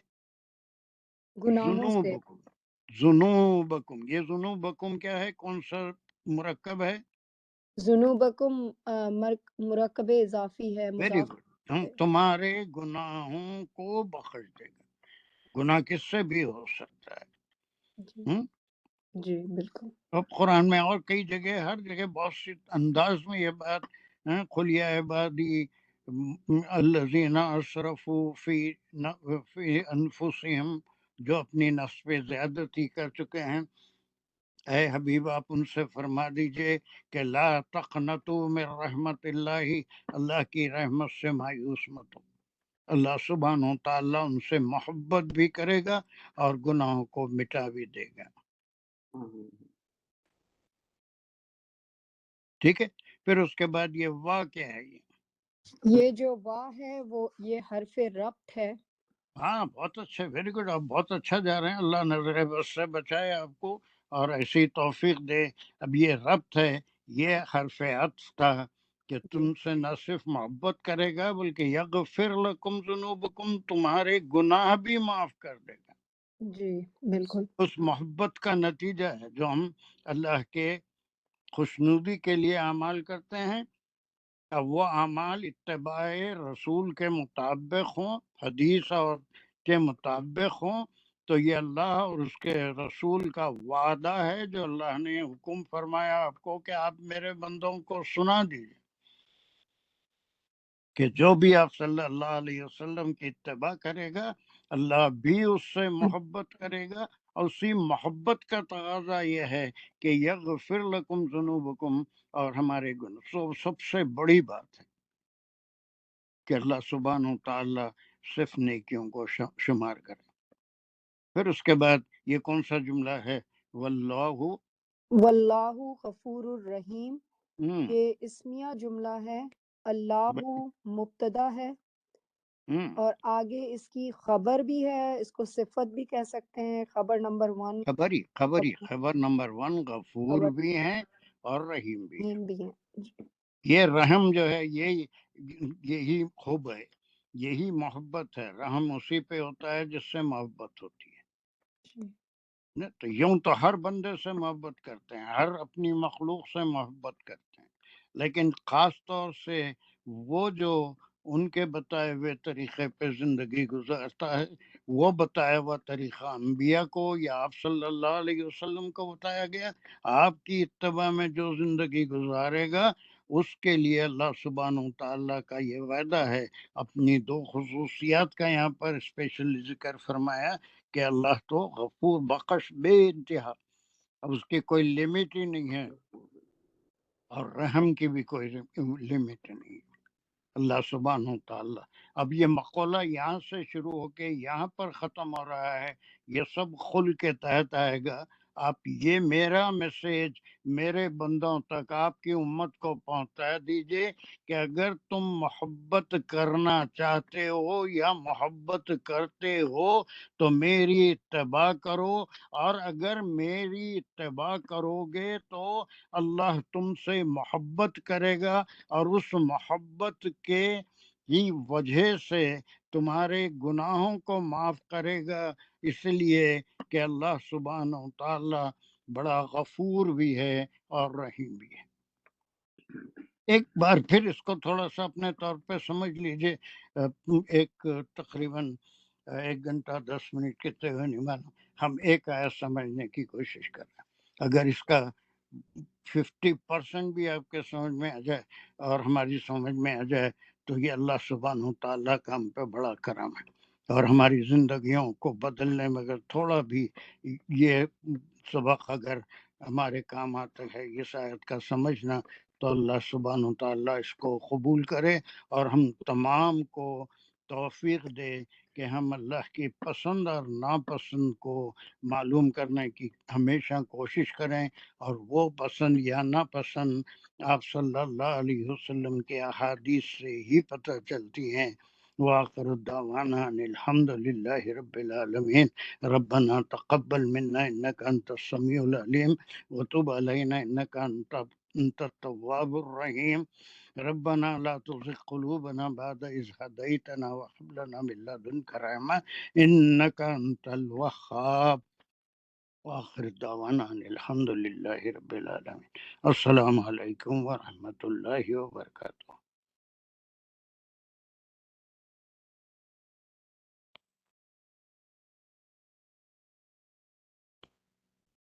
گناہوں سے۔ ذنوبکم، یہ ذنوبکم کیا ہے؟ کون سا مرکب ہے؟ ذنوبکم مرکب اضافی ہے، ویری مضاف گڈ، تمہارے گناہوں کو بخش دے گا۔ گناہ کس سے بھی ہو سکتا ہے۔ جی جی بالکل۔ اب قرآن میں اور کئی جگہ، ہر جگہ بہت سی انداز میں یہ بات، قل یا عبادی الذین اسرفوا فی انفسہم، جو اپنی نفس پہ زیادتی کر چکے ہیں، اے حبیب آپ ان سے فرما دیجئے کہ لا تقنطوا من رحمت اللہ، اللہ کی رحمت سے مایوس مت ہو۔ اللہ سبحانہ و تعالیٰ ان سے محبت بھی کرے گا اور گناہوں کو مٹا بھی دے گا۔ ٹھیک ہے، پھر اس کے بعد یہ واہ کیا ہے؟ یہ جو واہ ہے وہ یہ حرف ربط ہے۔ ہاں بہت اچھا، ویری گڈ، آپ بہت اچھا جا رہے ہیں۔ اللہ نظر بس سے بچائے آپ کو اور ایسی توفیق دے۔ اب یہ ربط ہے، یہ حرف عطف تھا کہ تم سے نہ صرف محبت کرے گا بلکہ یغفر لکم ذنوبکم، تمہارے گناہ بھی معاف کر دے گا۔ جی بالکل۔ اس محبت کا نتیجہ ہے جو ہم اللہ کے خوشنودی کے لیے اعمال کرتے ہیں، اب وہ اعمال اتباع رسول کے مطابق ہوں، حدیث اور کے مطابق ہوں، تو یہ اللہ اور اس کے رسول کا وعدہ ہے جو اللہ نے حکم فرمایا آپ کو کہ آپ میرے بندوں کو سنا دیجیے کہ جو بھی آپ صلی اللہ علیہ وسلم کی اتباع کرے گا اللہ بھی اس سے محبت کرے گا، اور اسی محبت کا تقاضا یہ ہے کہ یغفر لکم ذنوبکم، اور ہمارے گناہ سب سے بڑی بات ہے کہ اللہ سبحانہ تعالیٰ صرف نیکیوں کو شمار کرے۔ پھر اس کے بعد یہ کون سا جملہ ہے؟ واللہ غفور الرحیم، یہ اسمیہ جملہ ہے، اللہ مبتدا ہے اور آگے اس کی خبر بھی ہے، اس کو صفت بھی کہہ سکتے ہیں، خبر نمبر 1، خبر نمبر 1 غفور بھی ہیں اور رحیم بھی ہیں۔ ہیں۔ یہ رحم جو ہے یہی خوب ہے، یہی محبت ہے۔ رحم اسی پہ ہوتا ہے جس سے محبت ہوتی ہے۔ تو یوں تو ہر بندے سے محبت کرتے ہیں، ہر اپنی مخلوق سے محبت کرتے ہیں، لیکن خاص طور سے وہ جو ان کے بتائے ہوئے طریقے پہ زندگی گزارتا ہے، وہ بتایا ہوا طریقہ انبیاء کو یا آپ صلی اللہ علیہ وسلم کو بتایا گیا، آپ کی اتباع میں جو زندگی گزارے گا اس کے لیے اللہ سبحانہ تعالیٰ کا یہ وعدہ ہے۔ اپنی 2 خصوصیات کا یہاں پر اسپیشل ذکر فرمایا کہ اللہ تو غفور، بخش بے انتہا، اب اس کی کوئی لمٹ ہی نہیں ہے، اور رحم کی بھی کوئی لمٹ نہیں ہے اللہ سبحانہ تعالیٰ۔ اب یہ مقولہ یہاں سے شروع ہو کے یہاں پر ختم ہو رہا ہے، یہ سب خل کے تحت آئے گا۔ آپ یہ میرا میسیج میرے بندوں تک، آپ کی امت کو پہنچا دیجئے کہ اگر تم محبت کرنا چاہتے ہو یا محبت کرتے ہو تو میری اتباع کرو، اور اگر میری اتباع کرو گے تو اللہ تم سے محبت کرے گا، اور اس محبت کے ہی وجہ سے تمہارے گناہوں کو معاف کرے گا، اس لیے کہ اللہ سبحانہ تعالیٰ بڑا غفور بھی ہے اور رحیم بھی ہے۔ ایک بار پھر اس کو تھوڑا سا اپنے طور پہ سمجھ لیجئے، ایک تقریباً 1 گھنٹہ 10 منٹ کتنے ہوئے نہیں معلوم، ہم ایک آیت سمجھنے کی کوشش کر رہے ہیں۔ اگر اس کا 50% بھی آپ کے سمجھ میں آ جائے اور ہماری سمجھ میں آ جائے تو یہ اللہ سبحانہ و تعالیٰ کا ہم پہ بڑا کرم ہے، اور ہماری زندگیوں کو بدلنے میں اگر تھوڑا بھی یہ سبق اگر ہمارے کام آتا ہے اس آیت کا سمجھنا، تو اللہ سبحانہ و تعالیٰ اس کو قبول کرے اور ہم تمام کو توفیق دے کہ ہم اللہ کی پسند اور ناپسند کو معلوم کرنے کی ہمیشہ کوشش کریں، اور وہ پسند یا ناپسند آپ صلی اللہ علیہ وسلم کے احادیث سے ہی پتہ چلتی ہیں۔ وآخر الدعوانا ان الحمد للہ رب العالمین۔ ربنا تقبل منا انك انت السميع العليم وتب علينا انك انت التواب الرحيم۔ ربنا لا تزغ قلوبنا بعد إذ هديتنا وهب لنا من لدنك رحمة إنك أنت الوهاب۔ وآخر دعوانا أن الحمد لله رب العالمين۔ السلام علیکم ورحمۃ اللہ وبرکاتہ۔